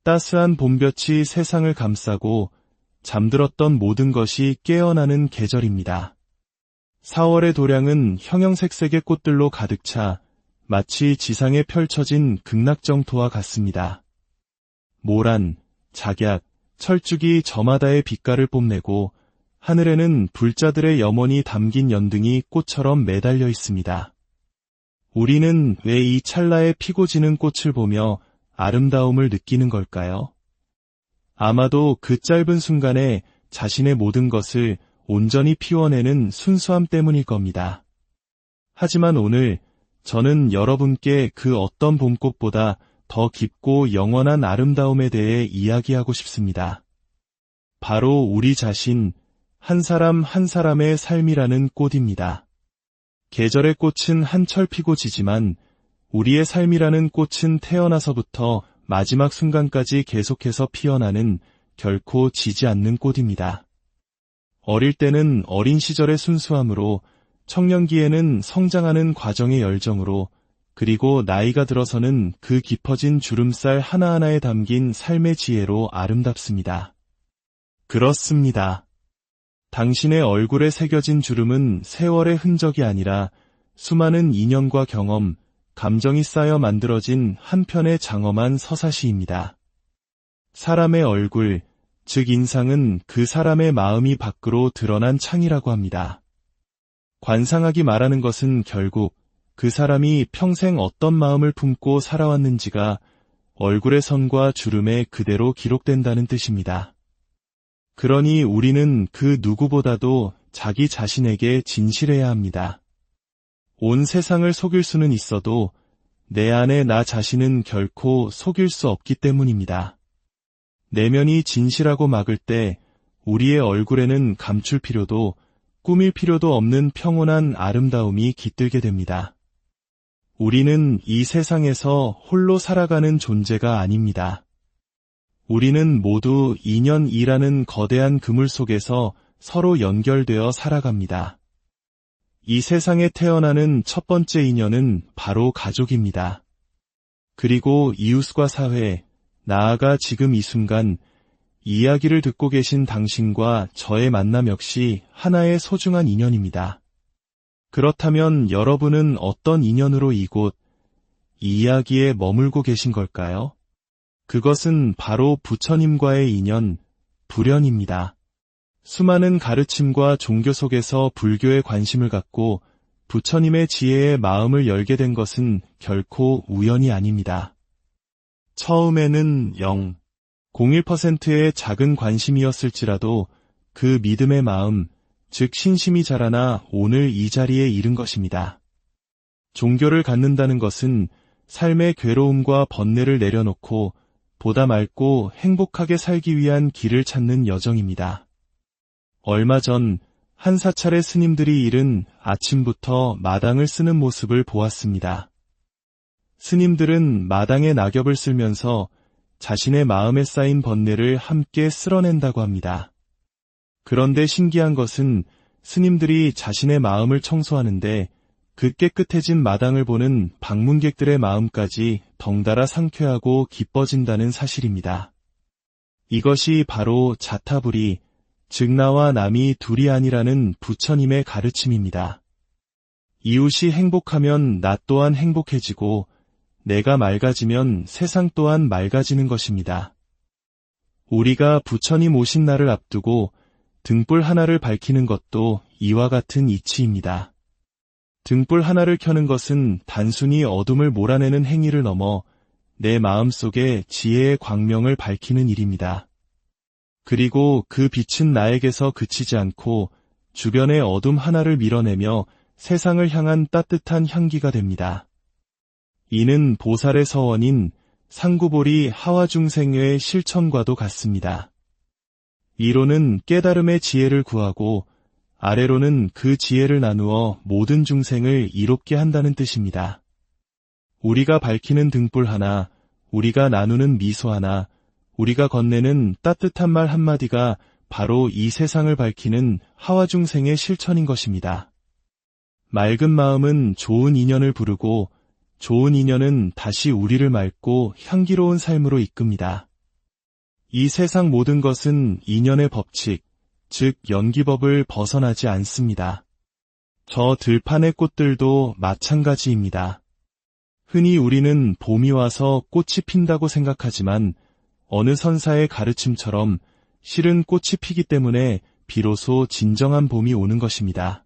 따스한 봄볕이 세상을 감싸고 잠들었던 모든 것이 깨어나는 계절입니다. 4월의 도량은 형형색색의 꽃들로 가득 차 마치 지상에 펼쳐진 극락정토와 같습니다. 모란, 작약, 철쭉이 저마다의 빛깔을 뽐내고 하늘에는 불자들의 염원이 담긴 연등이 꽃처럼 매달려 있습니다. 우리는 왜 이 찰나에 피고 지는 꽃을 보며 아름다움을 느끼는 걸까요? 아마도 그 짧은 순간에 자신의 모든 것을 온전히 피워내는 순수함 때문일 겁니다. 하지만 오늘 저는 여러분께 그 어떤 봄꽃보다 더 깊고 영원한 아름다움에 대해 이야기하고 싶습니다. 바로 우리 자신, 한 사람 한 사람의 삶이라는 꽃입니다. 계절의 꽃은 한철 피고 지지만 우리의 삶이라는 꽃은 태어나서부터 마지막 순간까지 계속해서 피어나는 결코 지지 않는 꽃입니다. 어릴 때는 어린 시절의 순수함으로, 청년기에는 성장하는 과정의 열정으로, 그리고 나이가 들어서는 그 깊어진 주름살 하나하나에 담긴 삶의 지혜로 아름답습니다. 그렇습니다. 당신의 얼굴에 새겨진 주름은 세월의 흔적이 아니라 수많은 인연과 경험, 감정이 쌓여 만들어진 한 편의 장엄한 서사시입니다. 사람의 얼굴, 즉 인상은 그 사람의 마음이 밖으로 드러난 창이라고 합니다. 관상학이 말하는 것은 결국 그 사람이 평생 어떤 마음을 품고 살아왔는지가 얼굴의 선과 주름에 그대로 기록된다는 뜻입니다. 그러니 우리는 그 누구보다도 자기 자신에게 진실해야 합니다. 온 세상을 속일 수는 있어도 내 안에 나 자신은 결코 속일 수 없기 때문입니다. 내면이 진실하고 막을 때 우리의 얼굴에는 감출 필요도 꾸밀 필요도 없는 평온한 아름다움이 깃들게 됩니다. 우리는 이 세상에서 홀로 살아가는 존재가 아닙니다. 우리는 모두 인연이라는 거대한 그물 속에서 서로 연결되어 살아갑니다. 이 세상에 태어나는 첫 번째 인연은 바로 가족입니다. 그리고 이웃과 사회, 나아가 지금 이 순간 이야기를 듣고 계신 당신과 저의 만남 역시 하나의 소중한 인연입니다. 그렇다면 여러분은 어떤 인연으로 이곳, 이 이야기에 머물고 계신 걸까요? 그것은 바로 부처님과의 인연, 불연입니다. 수많은 가르침과 종교 속에서 불교에 관심을 갖고 부처님의 지혜에 마음을 열게 된 것은 결코 우연이 아닙니다. 처음에는 0.01%의 작은 관심이었을지라도 그 믿음의 마음, 즉 신심이 자라나 오늘 이 자리에 이른 것입니다. 종교를 갖는다는 것은 삶의 괴로움과 번뇌를 내려놓고 보다 맑고 행복하게 살기 위한 길을 찾는 여정입니다. 얼마 전 한 사찰의 스님들이 이른 아침부터 마당을 쓰는 모습을 보았습니다. 스님들은 마당에 낙엽을 쓸면서 자신의 마음에 쌓인 번뇌를 함께 쓸어낸다고 합니다. 그런데 신기한 것은 스님들이 자신의 마음을 청소하는데 그 깨끗해진 마당을 보는 방문객들의 마음까지 덩달아 상쾌하고 기뻐진다는 사실입니다. 이것이 바로 자타불이, 즉 나와 남이 둘이 아니라는 부처님의 가르침입니다. 이웃이 행복하면 나 또한 행복해지고 내가 맑아지면 세상 또한 맑아지는 것입니다. 우리가 부처님 오신 날을 앞두고 등불 하나를 밝히는 것도 이와 같은 이치입니다. 등불 하나를 켜는 것은 단순히 어둠을 몰아내는 행위를 넘어 내 마음속에 지혜의 광명을 밝히는 일입니다. 그리고 그 빛은 나에게서 그치지 않고 주변의 어둠 하나를 밀어내며 세상을 향한 따뜻한 향기가 됩니다. 이는 보살의 서원인 상구보리 하와중생의 실천과도 같습니다. 위로는 깨달음의 지혜를 구하고 아래로는 그 지혜를 나누어 모든 중생을 이롭게 한다는 뜻입니다. 우리가 밝히는 등불 하나, 우리가 나누는 미소 하나, 우리가 건네는 따뜻한 말 한마디가 바로 이 세상을 밝히는 하와중생의 실천인 것입니다. 맑은 마음은 좋은 인연을 부르고 좋은 인연은 다시 우리를 맑고 향기로운 삶으로 이끕니다. 이 세상 모든 것은 인연의 법칙, 즉 연기법을 벗어나지 않습니다. 저 들판의 꽃들도 마찬가지입니다. 흔히 우리는 봄이 와서 꽃이 핀다고 생각하지만 어느 선사의 가르침처럼 실은 꽃이 피기 때문에 비로소 진정한 봄이 오는 것입니다.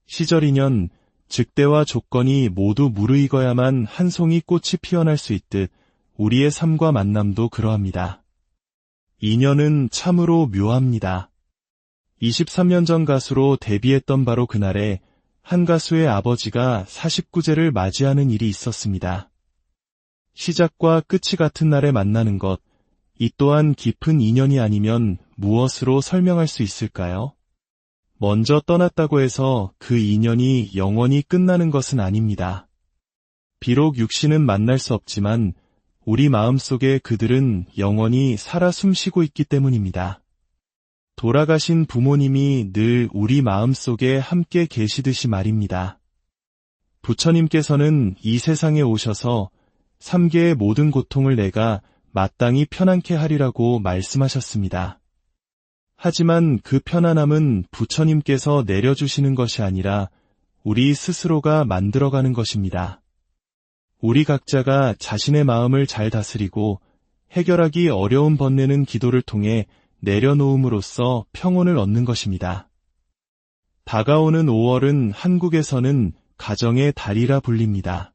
시절인연, 즉 때와 조건이 모두 무르익어야만 한 송이 꽃이 피어날 수 있듯 우리의 삶과 만남도 그러합니다. 인연은 참으로 묘합니다. 23년 전 가수로 데뷔했던 바로 그날에 한 가수의 아버지가 49제를 맞이하는 일이 있었습니다. 시작과 끝이 같은 날에 만나는 것, 이 또한 깊은 인연이 아니면 무엇으로 설명할 수 있을까요? 먼저 떠났다고 해서 그 인연이 영원히 끝나는 것은 아닙니다. 비록 육신은 만날 수 없지만 우리 마음속에 그들은 영원히 살아 숨쉬고 있기 때문입니다. 돌아가신 부모님이 늘 우리 마음속에 함께 계시듯이 말입니다. 부처님께서는 이 세상에 오셔서 3계의 모든 고통을 내가 마땅히 편안케 하리라고 말씀하셨습니다. 하지만 그 편안함은 부처님께서 내려주시는 것이 아니라 우리 스스로가 만들어가는 것입니다. 우리 각자가 자신의 마음을 잘 다스리고 해결하기 어려운 번뇌는 기도를 통해 내려놓음으로써 평온을 얻는 것입니다. 다가오는 5월은 한국에서는 가정의 달이라 불립니다.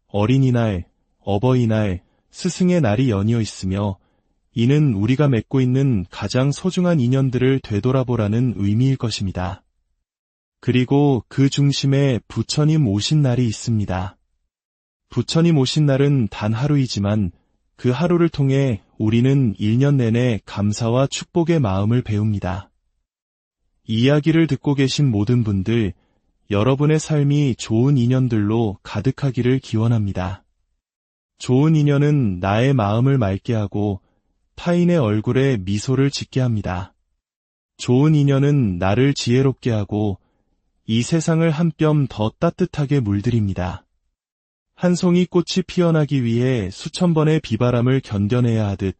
어린이날, 어버이날, 스승의 날이 연이어 있으며 이는 우리가 맺고 있는 가장 소중한 인연들을 되돌아보라는 의미일 것입니다. 그리고 그 중심에 부처님 오신 날이 있습니다. 부처님 오신 날은 단 하루이지만 그 하루를 통해 우리는 1년 내내 감사와 축복의 마음을 배웁니다. 이 이야기를 듣고 계신 모든 분들, 여러분의 삶이 좋은 인연들로 가득하기를 기원합니다. 좋은 인연은 나의 마음을 맑게 하고 타인의 얼굴에 미소를 짓게 합니다. 좋은 인연은 나를 지혜롭게 하고 이 세상을 한 뼘 더 따뜻하게 물들입니다. 한 송이 꽃이 피어나기 위해 수천 번의 비바람을 견뎌내야 하듯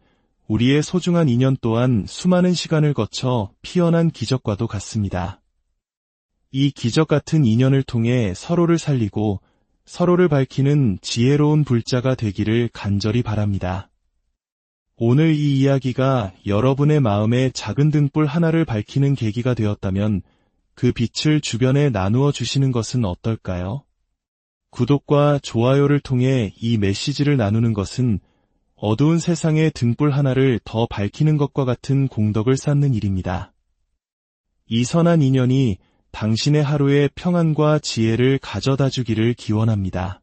우리의 소중한 인연 또한 수많은 시간을 거쳐 피어난 기적과도 같습니다. 이 기적 같은 인연을 통해 서로를 살리고 서로를 밝히는 지혜로운 불자가 되기를 간절히 바랍니다. 오늘 이 이야기가 여러분의 마음에 작은 등불 하나를 밝히는 계기가 되었다면 그 빛을 주변에 나누어 주시는 것은 어떨까요? 구독과 좋아요를 통해 이 메시지를 나누는 것은 어두운 세상의 등불 하나를 더 밝히는 것과 같은 공덕을 쌓는 일입니다. 이 선한 인연이 당신의 하루에 평안과 지혜를 가져다 주기를 기원합니다.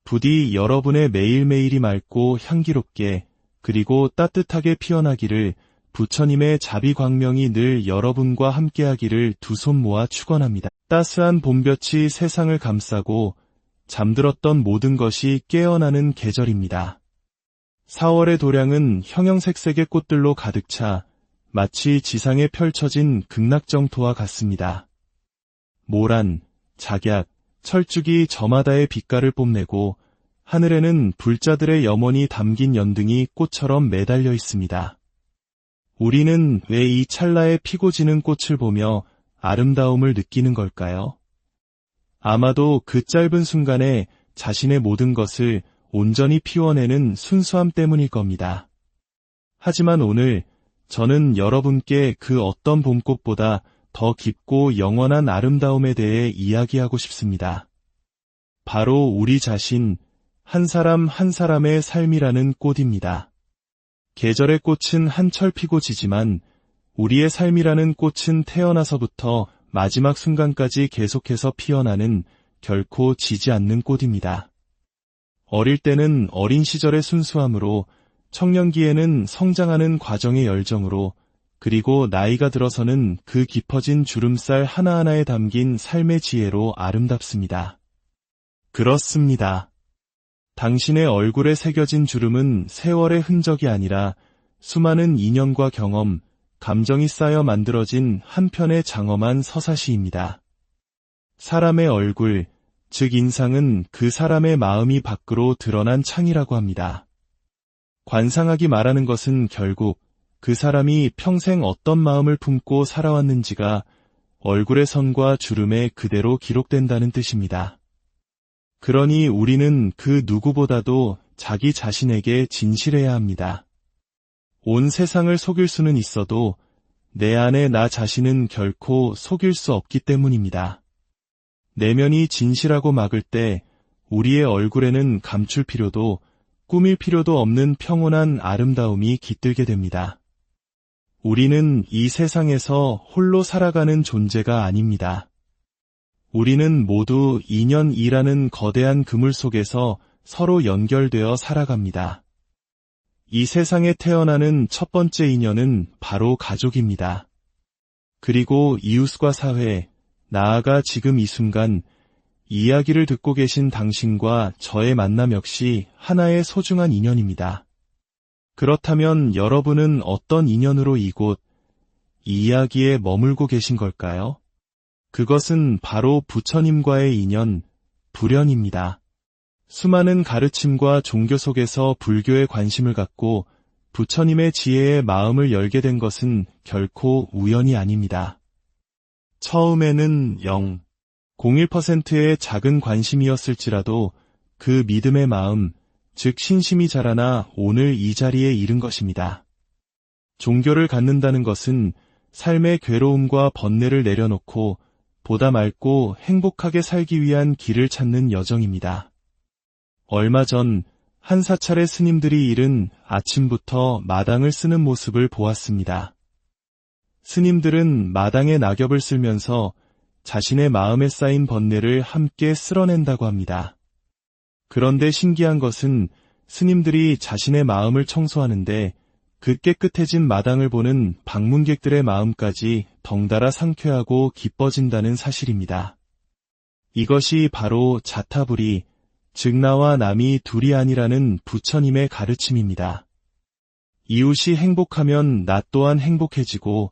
부디 여러분의 매일매일이 맑고 향기롭게 그리고 따뜻하게 피어나기를 부처님의 자비광명이 늘 여러분과 함께하기를 두 손 모아 축원합니다. 따스한 봄볕이 세상을 감싸고 잠들었던 모든 것이 깨어나는 계절입니다. 4월의 도량은 형형색색의 꽃들로 가득 차 마치 지상에 펼쳐진 극락정토와 같습니다. 모란, 작약, 철쭉이 저마다의 빛깔을 뽐내고 하늘에는 불자들의 염원이 담긴 연등이 꽃처럼 매달려 있습니다. 우리는 왜 이 찰나에 피고 지는 꽃을 보며 아름다움을 느끼는 걸까요? 아마도 그 짧은 순간에 자신의 모든 것을 온전히 피워내는 순수함 때문일 겁니다. 하지만 오늘 저는 여러분께 그 어떤 봄꽃보다 더 깊고 영원한 아름다움에 대해 이야기하고 싶습니다. 바로 우리 자신, 한 사람 한 사람의 삶이라는 꽃입니다. 계절의 꽃은 한철 피고 지지만 우리의 삶이라는 꽃은 태어나서부터 마지막 순간까지 계속해서 피어나는 결코 지지 않는 꽃입니다. 어릴 때는 어린 시절의 순수함으로, 청년기에는 성장하는 과정의 열정으로, 그리고 나이가 들어서는 그 깊어진 주름살 하나하나에 담긴 삶의 지혜로 아름답습니다. 그렇습니다. 당신의 얼굴에 새겨진 주름은 세월의 흔적이 아니라 수많은 인연과 경험, 감정이 쌓여 만들어진 한 편의 장엄한 서사시입니다. 사람의 얼굴, 즉 인상은 그 사람의 마음이 밖으로 드러난 창이라고 합니다. 관상학이 말하는 것은 결국 그 사람이 평생 어떤 마음을 품고 살아왔는지가 얼굴의 선과 주름에 그대로 기록된다는 뜻입니다. 그러니 우리는 그 누구보다도 자기 자신에게 진실해야 합니다. 온 세상을 속일 수는 있어도 내 안에 나 자신은 결코 속일 수 없기 때문입니다. 내면이 진실하고 막을 때 우리의 얼굴에는 감출 필요도 꾸밀 필요도 없는 평온한 아름다움이 깃들게 됩니다. 우리는 이 세상에서 홀로 살아가는 존재가 아닙니다. 우리는 모두 인연이라는 거대한 그물 속에서 서로 연결되어 살아갑니다. 이 세상에 태어나는 첫 번째 인연은 바로 가족입니다. 그리고 이웃과 사회, 나아가 지금 이 순간 이야기를 듣고 계신 당신과 저의 만남 역시 하나의 소중한 인연입니다. 그렇다면 여러분은 어떤 인연으로 이곳, 이 이야기에 머물고 계신 걸까요? 그것은 바로 부처님과의 인연, 불연입니다. 수많은 가르침과 종교 속에서 불교에 관심을 갖고 부처님의 지혜에 마음을 열게 된 것은 결코 우연이 아닙니다. 처음에는 0.01%의 작은 관심이었을지라도 그 믿음의 마음, 즉 신심이 자라나 오늘 이 자리에 이른 것입니다. 종교를 갖는다는 것은 삶의 괴로움과 번뇌를 내려놓고 보다 맑고 행복하게 살기 위한 길을 찾는 여정입니다. 얼마 전 한 사찰의 스님들이 이른 아침부터 마당을 쓰는 모습을 보았습니다. 스님들은 마당에 낙엽을 쓸면서 자신의 마음에 쌓인 번뇌를 함께 쓸어낸다고 합니다. 그런데 신기한 것은 스님들이 자신의 마음을 청소하는데 그 깨끗해진 마당을 보는 방문객들의 마음까지 덩달아 상쾌하고 기뻐진다는 사실입니다. 이것이 바로 자타불이, 즉 나와 남이 둘이 아니라는 부처님의 가르침입니다. 이웃이 행복하면 나 또한 행복해지고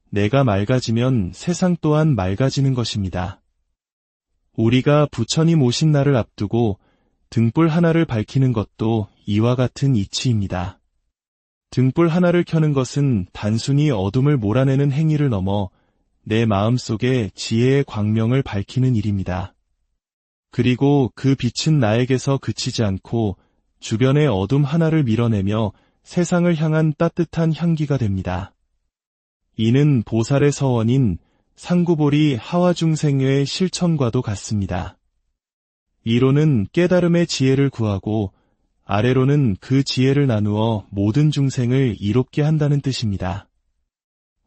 내가 맑아지면 세상 또한 맑아지는 것입니다. 우리가 부처님 오신 날을 앞두고 등불 하나를 밝히는 것도 이와 같은 이치입니다. 등불 하나를 켜는 것은 단순히 어둠을 몰아내는 행위를 넘어 내 마음속에 지혜의 광명을 밝히는 일입니다. 그리고 그 빛은 나에게서 그치지 않고 주변의 어둠 하나를 밀어내며 세상을 향한 따뜻한 향기가 됩니다. 이는 보살의 서원인 상구보리 하와중생의 실천과도 같습니다. 위로는 깨달음의 지혜를 구하고 아래로는 그 지혜를 나누어 모든 중생을 이롭게 한다는 뜻입니다.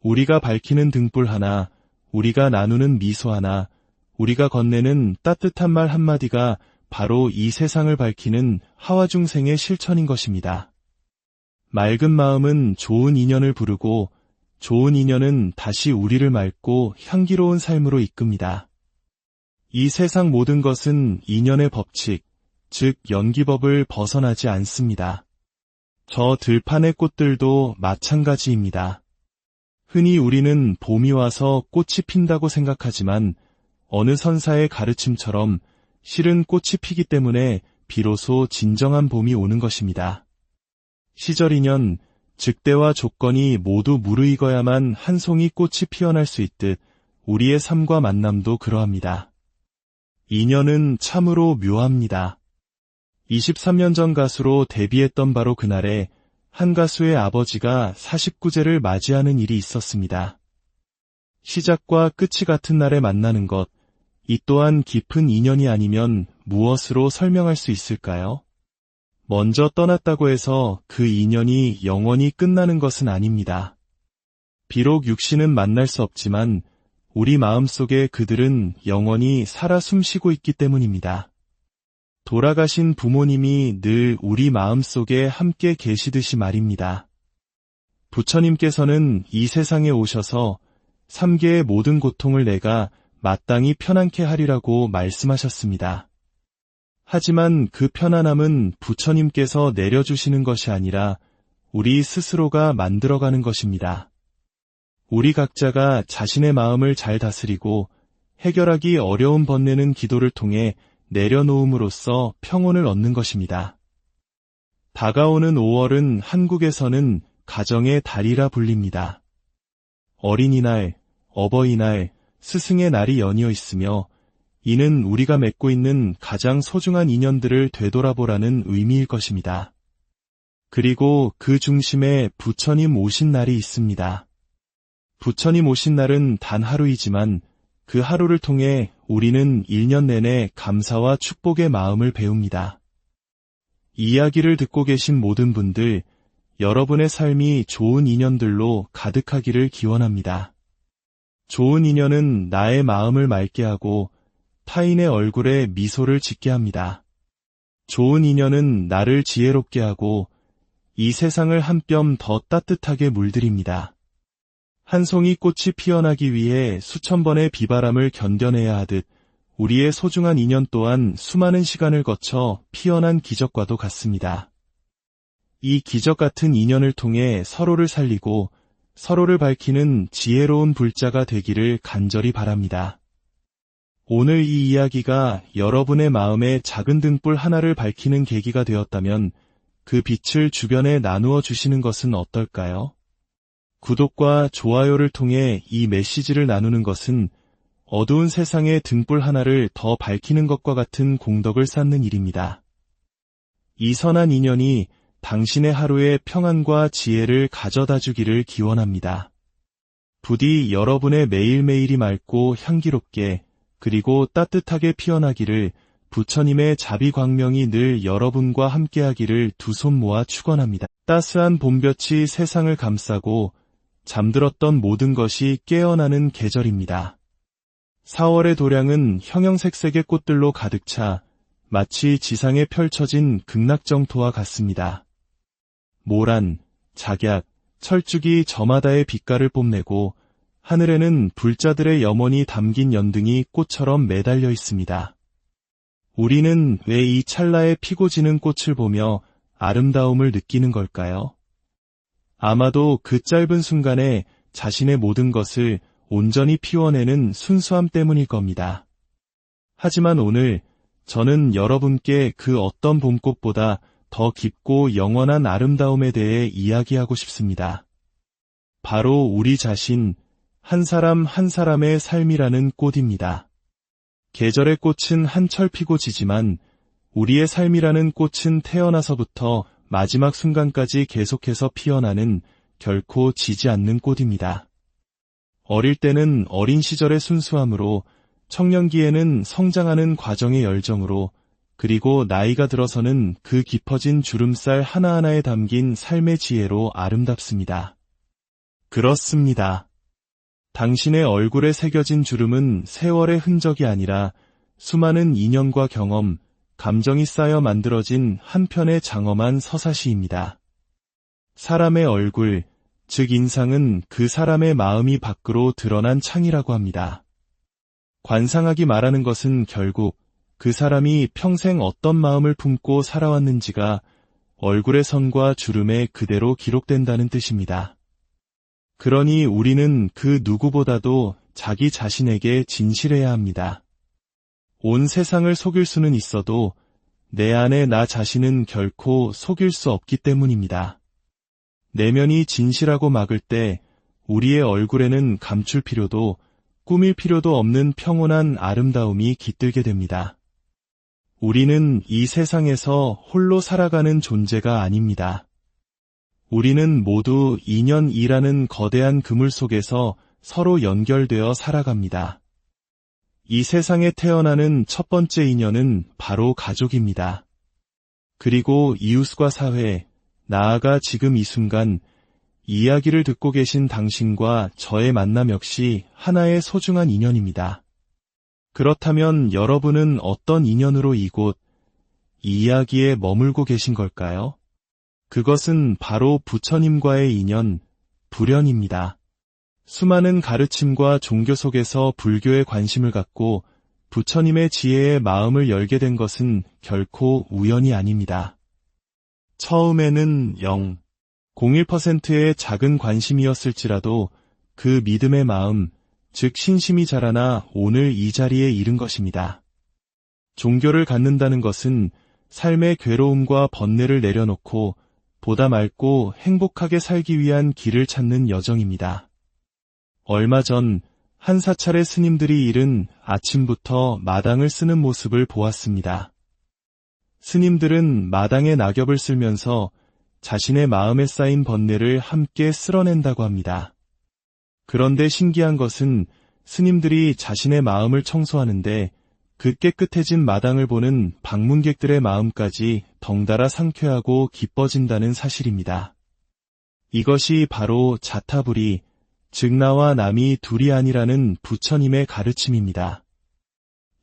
우리가 밝히는 등불 하나, 우리가 나누는 미소 하나, 우리가 건네는 따뜻한 말 한마디가 바로 이 세상을 밝히는 하와중생의 실천인 것입니다. 맑은 마음은 좋은 인연을 부르고 좋은 인연은 다시 우리를 맑고 향기로운 삶으로 이끕니다. 이 세상 모든 것은 인연의 법칙, 즉 연기법을 벗어나지 않습니다. 저 들판의 꽃들도 마찬가지입니다. 흔히 우리는 봄이 와서 꽃이 핀다고 생각하지만 어느 선사의 가르침처럼 실은 꽃이 피기 때문에 비로소 진정한 봄이 오는 것입니다. 시절인연, 즉 때와 조건이 모두 무르익어야만 한 송이 꽃이 피어날 수 있듯 우리의 삶과 만남도 그러합니다. 인연은 참으로 묘합니다. 23년 전 가수로 데뷔했던 바로 그날에 한 가수의 아버지가 49제를 맞이하는 일이 있었습니다. 시작과 끝이 같은 날에 만나는 것, 이 또한 깊은 인연이 아니면 무엇으로 설명할 수 있을까요? 먼저 떠났다고 해서 그 인연이 영원히 끝나는 것은 아닙니다. 비록 육신은 만날 수 없지만 우리 마음속에 그들은 영원히 살아 숨쉬고 있기 때문입니다. 돌아가신 부모님이 늘 우리 마음속에 함께 계시듯이 말입니다. 부처님께서는 이 세상에 오셔서 3계의 모든 고통을 내가 마땅히 편안케 하리라고 말씀하셨습니다. 하지만 그 편안함은 부처님께서 내려주시는 것이 아니라 우리 스스로가 만들어가는 것입니다. 우리 각자가 자신의 마음을 잘 다스리고 해결하기 어려운 번뇌는 기도를 통해 내려놓음으로써 평온을 얻는 것입니다. 다가오는 5월은 한국에서는 가정의 달이라 불립니다. 어린이날, 어버이날, 스승의 날이 연이어 있으며 이는 우리가 맺고 있는 가장 소중한 인연들을 되돌아보라는 의미일 것입니다. 그리고 그 중심에 부처님 오신 날이 있습니다. 부처님 오신 날은 단 하루이지만 그 하루를 통해 우리는 1년 내내 감사와 축복의 마음을 배웁니다. 이 이야기를 듣고 계신 모든 분들, 여러분의 삶이 좋은 인연들로 가득하기를 기원합니다. 좋은 인연은 나의 마음을 맑게 하고 타인의 얼굴에 미소를 짓게 합니다. 좋은 인연은 나를 지혜롭게 하고 이 세상을 한 뼘 더 따뜻하게 물들입니다. 한 송이 꽃이 피어나기 위해 수천 번의 비바람을 견뎌내야 하듯 우리의 소중한 인연 또한 수많은 시간을 거쳐 피어난 기적과도 같습니다. 이 기적 같은 인연을 통해 서로를 살리고 서로를 밝히는 지혜로운 불자가 되기를 간절히 바랍니다. 오늘 이 이야기가 여러분의 마음에 작은 등불 하나를 밝히는 계기가 되었다면 그 빛을 주변에 나누어 주시는 것은 어떨까요? 구독과 좋아요를 통해 이 메시지를 나누는 것은 어두운 세상의 등불 하나를 더 밝히는 것과 같은 공덕을 쌓는 일입니다. 이 선한 인연이 당신의 하루에 평안과 지혜를 가져다 주기를 기원합니다. 부디 여러분의 매일매일이 맑고 향기롭게 그리고 따뜻하게 피어나기를 부처님의 자비광명이 늘 여러분과 함께하기를 두 손 모아 축원합니다. 따스한 봄볕이 세상을 감싸고 잠들었던 모든 것이 깨어나는 계절입니다. 4월의 도량은 형형색색의 꽃들로 가득 차 마치 지상에 펼쳐진 극락정토와 같습니다. 모란, 작약, 철쭉이 저마다의 빛깔을 뽐내고 하늘에는 불자들의 염원이 담긴 연등이 꽃처럼 매달려 있습니다. 우리는 왜 이 찰나에 피고 지는 꽃을 보며 아름다움을 느끼는 걸까요? 아마도 그 짧은 순간에 자신의 모든 것을 온전히 피워내는 순수함 때문일 겁니다. 하지만 오늘 저는 여러분께 그 어떤 봄꽃보다 더 깊고 영원한 아름다움에 대해 이야기하고 싶습니다. 바로 우리 자신, 한 사람 한 사람의 삶이라는 꽃입니다. 계절의 꽃은 한철 피고 지지만 우리의 삶이라는 꽃은 태어나서부터 마지막 순간까지 계속해서 피어나는 결코 지지 않는 꽃입니다. 어릴 때는 어린 시절의 순수함으로, 청년기에는 성장하는 과정의 열정으로, 그리고 나이가 들어서는 그 깊어진 주름살 하나하나에 담긴 삶의 지혜로 아름답습니다. 그렇습니다. 당신의 얼굴에 새겨진 주름은 세월의 흔적이 아니라 수많은 인연과 경험, 감정이 쌓여 만들어진 한 편의 장엄한 서사시입니다. 사람의 얼굴, 즉 인상은 그 사람의 마음이 밖으로 드러난 창이라고 합니다. 관상학이 말하는 것은 결국 그 사람이 평생 어떤 마음을 품고 살아왔는지가 얼굴의 선과 주름에 그대로 기록된다는 뜻입니다. 그러니 우리는 그 누구보다도 자기 자신에게 진실해야 합니다. 온 세상을 속일 수는 있어도 내 안에 나 자신은 결코 속일 수 없기 때문입니다. 내면이 진실하고 막을 때 우리의 얼굴에는 감출 필요도 꾸밀 필요도 없는 평온한 아름다움이 깃들게 됩니다. 우리는 이 세상에서 홀로 살아가는 존재가 아닙니다. 우리는 모두 인연이라는 거대한 그물 속에서 서로 연결되어 살아갑니다. 이 세상에 태어나는 첫 번째 인연은 바로 가족입니다. 그리고 이웃과 사회, 나아가 지금 이 순간 이야기를 듣고 계신 당신과 저의 만남 역시 하나의 소중한 인연입니다. 그렇다면 여러분은 어떤 인연으로 이곳, 이 이야기에 머물고 계신 걸까요? 그것은 바로 부처님과의 인연, 불연입니다. 수많은 가르침과 종교 속에서 불교에 관심을 갖고 부처님의 지혜에 마음을 열게 된 것은 결코 우연이 아닙니다. 처음에는 0.01%의 작은 관심이었을지라도 그 믿음의 마음, 즉 신심이 자라나 오늘 이 자리에 이른 것입니다. 종교를 갖는다는 것은 삶의 괴로움과 번뇌를 내려놓고 보다 맑고 행복하게 살기 위한 길을 찾는 여정입니다. 얼마 전 한 사찰의 스님들이 이른 아침부터 마당을 쓰는 모습을 보았습니다. 스님들은 마당에 낙엽을 쓸면서 자신의 마음에 쌓인 번뇌를 함께 쓸어낸다고 합니다. 그런데 신기한 것은 스님들이 자신의 마음을 청소하는데 그 깨끗해진 마당을 보는 방문객들의 마음까지 덩달아 상쾌하고 기뻐진다는 사실입니다. 이것이 바로 자타불이, 즉 나와 남이 둘이 아니라는 부처님의 가르침입니다.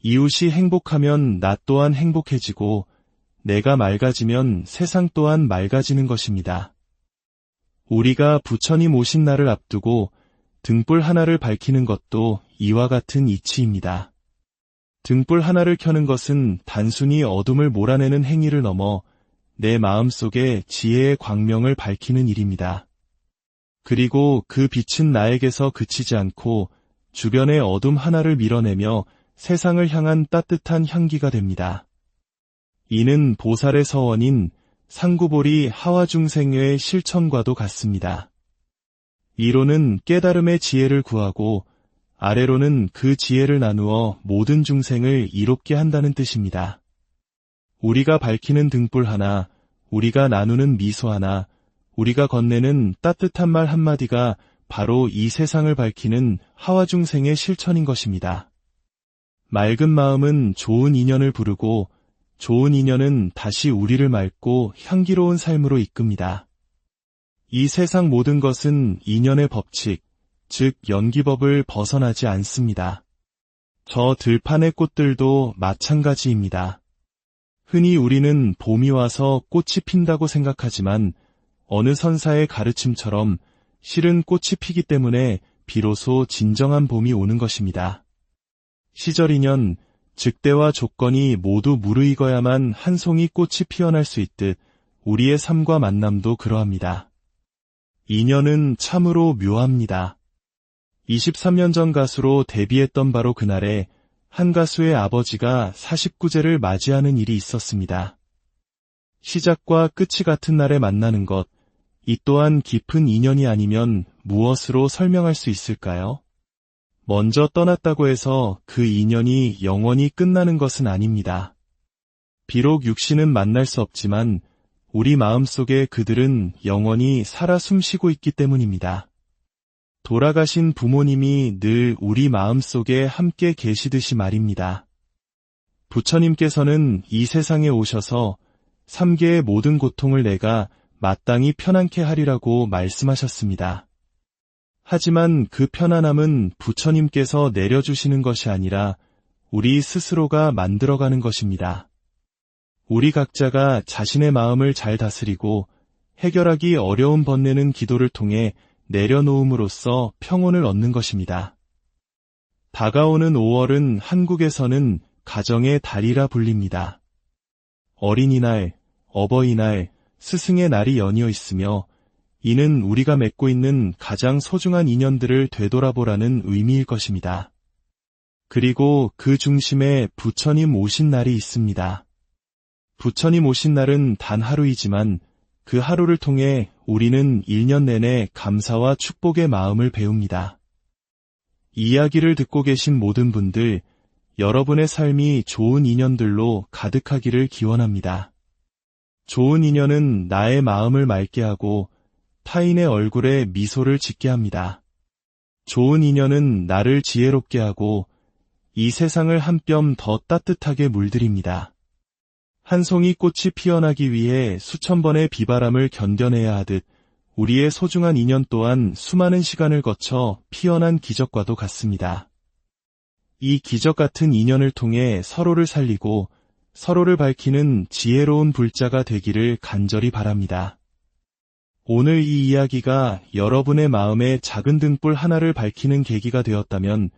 이웃이 행복하면 나 또한 행복해지고 내가 맑아지면 세상 또한 맑아지는 것입니다. 우리가 부처님 오신 날을 앞두고 등불 하나를 밝히는 것도 이와 같은 이치입니다. 등불 하나를 켜는 것은 단순히 어둠을 몰아내는 행위를 넘어 내 마음속에 지혜의 광명을 밝히는 일입니다. 그리고 그 빛은 나에게서 그치지 않고 주변의 어둠 하나를 밀어내며 세상을 향한 따뜻한 향기가 됩니다. 이는 보살의 서원인 상구보리 하와중생의 실천과도 같습니다. 위로는 깨달음의 지혜를 구하고 아래로는 그 지혜를 나누어 모든 중생을 이롭게 한다는 뜻입니다. 우리가 밝히는 등불 하나, 우리가 나누는 미소 하나, 우리가 건네는 따뜻한 말 한마디가 바로 이 세상을 밝히는 하와중생의 실천인 것입니다. 맑은 마음은 좋은 인연을 부르고 좋은 인연은 다시 우리를 맑고 향기로운 삶으로 이끕니다. 이 세상 모든 것은 인연의 법칙, 즉 연기법을 벗어나지 않습니다. 저 들판의 꽃들도 마찬가지입니다. 흔히 우리는 봄이 와서 꽃이 핀다고 생각하지만 어느 선사의 가르침처럼 실은 꽃이 피기 때문에 비로소 진정한 봄이 오는 것입니다. 시절인연, 즉 때와 조건이 모두 무르익어야만 한 송이 꽃이 피어날 수 있듯 우리의 삶과 만남도 그러합니다. 인연은 참으로 묘합니다. 23년 전 가수로 데뷔했던 바로 그날에 한 가수의 아버지가 49제를 맞이하는 일이 있었습니다. 시작과 끝이 같은 날에 만나는 것, 이 또한 깊은 인연이 아니면 무엇으로 설명할 수 있을까요? 먼저 떠났다고 해서 그 인연이 영원히 끝나는 것은 아닙니다. 비록 육신은 만날 수 없지만 우리 마음속에 그들은 영원히 살아 숨쉬고 있기 때문입니다. 돌아가신 부모님이 늘 우리 마음속에 함께 계시듯이 말입니다. 부처님께서는 이 세상에 오셔서 3계의 모든 고통을 내가 마땅히 편안케 하리라고 말씀하셨습니다. 하지만 그 편안함은 부처님께서 내려주시는 것이 아니라 우리 스스로가 만들어가는 것입니다. 우리 각자가 자신의 마음을 잘 다스리고 해결하기 어려운 번뇌는 기도를 통해 내려놓음으로써 평온을 얻는 것입니다. 다가오는 5월은 한국에서는 가정의 달이라 불립니다. 어린이날, 어버이날, 스승의 날이 연이어 있으며 이는 우리가 맺고 있는 가장 소중한 인연들을 되돌아보라는 의미일 것입니다. 그리고 그 중심에 부처님 오신 날이 있습니다. 부처님 오신 날은 단 하루이지만 그 하루를 통해 우리는 1년 내내 감사와 축복의 마음을 배웁니다. 이 이야기를 듣고 계신 모든 분들, 여러분의 삶이 좋은 인연들로 가득하기를 기원합니다. 좋은 인연은 나의 마음을 맑게 하고 타인의 얼굴에 미소를 짓게 합니다. 좋은 인연은 나를 지혜롭게 하고 이 세상을 한 뼘 더 따뜻하게 물들입니다. 한 송이 꽃이 피어나기 위해 수천 번의 비바람을 견뎌내야 하듯 우리의 소중한 인연 또한 수많은 시간을 거쳐 피어난 기적과도 같습니다. 이 기적 같은 인연을 통해 서로를 살리고 서로를 밝히는 지혜로운 불자가 되기를 간절히 바랍니다. 오늘 이 이야기가 여러분의 마음에 작은 등불 하나를 밝히는 계기가 되었다면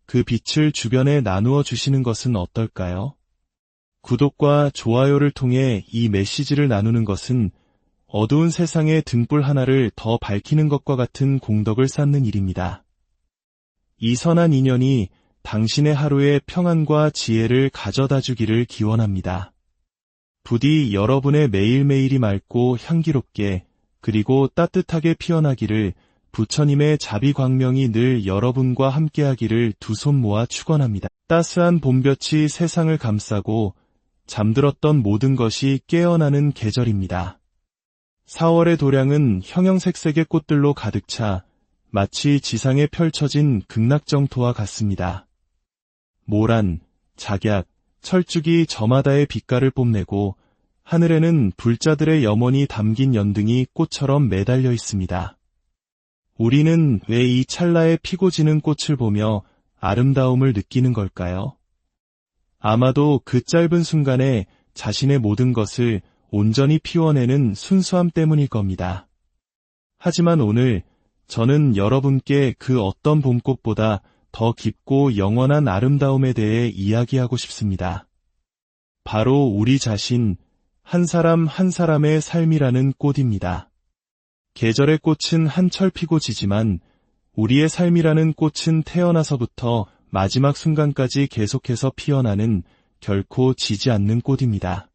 그 빛을 주변에 나누어 주시는 것은 어떨까요? 구독과 좋아요를 통해 이 메시지를 나누는 것은 어두운 세상의 등불 하나를 더 밝히는 것과 같은 공덕을 쌓는 일입니다. 이 선한 인연이 당신의 하루에 평안과 지혜를 가져다 주기를 기원합니다. 부디 여러분의 매일매일이 맑고 향기롭게 그리고 따뜻하게 피어나기를 부처님의 자비광명이 늘 여러분과 함께하기를 두 손 모아 축원합니다. 따스한 봄볕이 세상을 감싸고 잠들었던 모든 것이 깨어나는 계절입니다. 4월의 도량은 형형색색의 꽃들로 가득 차 마치 지상에 펼쳐진 극락정토와 같습니다. 모란, 작약, 철쭉이 저마다의 빛깔을 뽐내고 하늘에는 불자들의 염원이 담긴 연등이 꽃처럼 매달려 있습니다. 우리는 왜 이 찰나에 피고 지는 꽃을 보며 아름다움을 느끼는 걸까요? 아마도 그 짧은 순간에 자신의 모든 것을 온전히 피워내는 순수함 때문일 겁니다. 하지만 오늘 저는 여러분께 그 어떤 봄꽃보다 더 깊고 영원한 아름다움에 대해 이야기하고 싶습니다. 바로 우리 자신, 한 사람 한 사람의 삶이라는 꽃입니다. 계절의 꽃은 한철 피고 지지만 우리의 삶이라는 꽃은 태어나서부터 마지막 순간까지 계속해서 피어나는 결코 지지 않는 꽃입니다.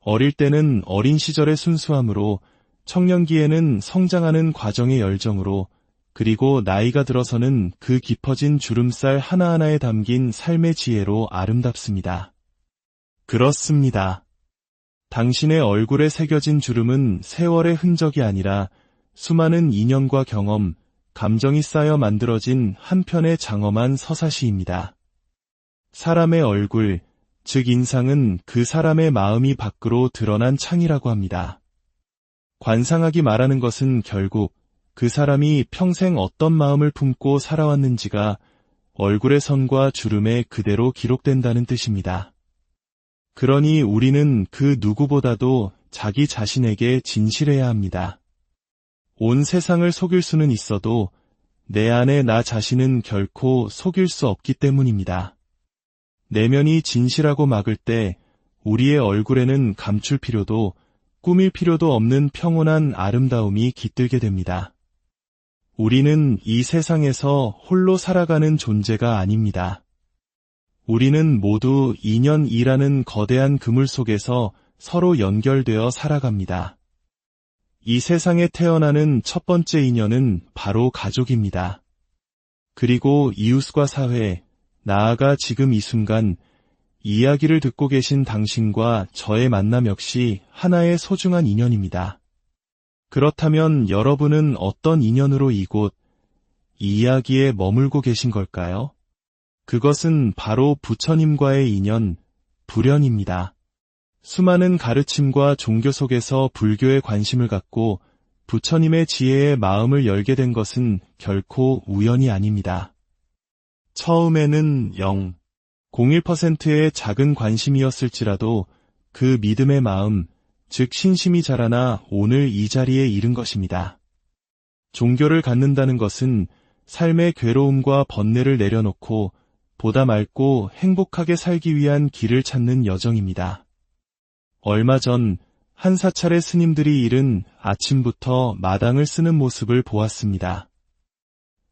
어릴 때는 어린 시절의 순수함으로, 청년기에는 성장하는 과정의 열정으로, 그리고 나이가 들어서는 그 깊어진 주름살 하나하나에 담긴 삶의 지혜로 아름답습니다. 그렇습니다. 당신의 얼굴에 새겨진 주름은 세월의 흔적이 아니라 수많은 인연과 경험, 감정이 쌓여 만들어진 한 편의 장엄한 서사시입니다. 사람의 얼굴, 즉 인상은 그 사람의 마음이 밖으로 드러난 창이라고 합니다. 관상학이 말하는 것은 결국 그 사람이 평생 어떤 마음을 품고 살아왔는지가 얼굴의 선과 주름에 그대로 기록된다는 뜻입니다. 그러니 우리는 그 누구보다도 자기 자신에게 진실해야 합니다. 온 세상을 속일 수는 있어도 내 안에 나 자신은 결코 속일 수 없기 때문입니다. 내면이 진실하고 막을 때 우리의 얼굴에는 감출 필요도 꾸밀 필요도 없는 평온한 아름다움이 깃들게 됩니다. 우리는 이 세상에서 홀로 살아가는 존재가 아닙니다. 우리는 모두 인연이라는 거대한 그물 속에서 서로 연결되어 살아갑니다. 이 세상에 태어나는 첫 번째 인연은 바로 가족입니다. 그리고 이웃과 사회, 나아가 지금 이 순간 이야기를 듣고 계신 당신과 저의 만남 역시 하나의 소중한 인연입니다. 그렇다면 여러분은 어떤 인연으로 이곳, 이 이야기에 머물고 계신 걸까요? 그것은 바로 부처님과의 인연, 불연입니다. 수많은 가르침과 종교 속에서 불교에 관심을 갖고 부처님의 지혜에 마음을 열게 된 것은 결코 우연이 아닙니다. 처음에는 0.01%의 작은 관심이었을지라도 그 믿음의 마음, 즉 신심이 자라나 오늘 이 자리에 이른 것입니다. 종교를 갖는다는 것은 삶의 괴로움과 번뇌를 내려놓고 보다 맑고 행복하게 살기 위한 길을 찾는 여정입니다. 얼마 전 한 사찰의 스님들이 이른 아침부터 마당을 쓰는 모습을 보았습니다.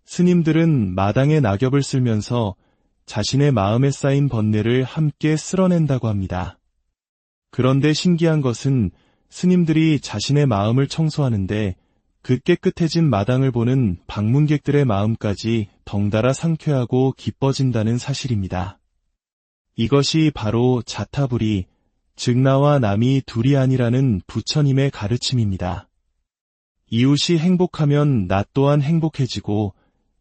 스님들은 마당에 낙엽을 쓸면서 자신의 마음에 쌓인 번뇌를 함께 쓸어낸다고 합니다. 그런데 신기한 것은 스님들이 자신의 마음을 청소하는데 그 깨끗해진 마당을 보는 방문객들의 마음까지 덩달아 상쾌하고 기뻐진다는 사실입니다. 이것이 바로 자타불이, 즉 나와 남이 둘이 아니라는 부처님의 가르침입니다. 이웃이 행복하면 나 또한 행복해지고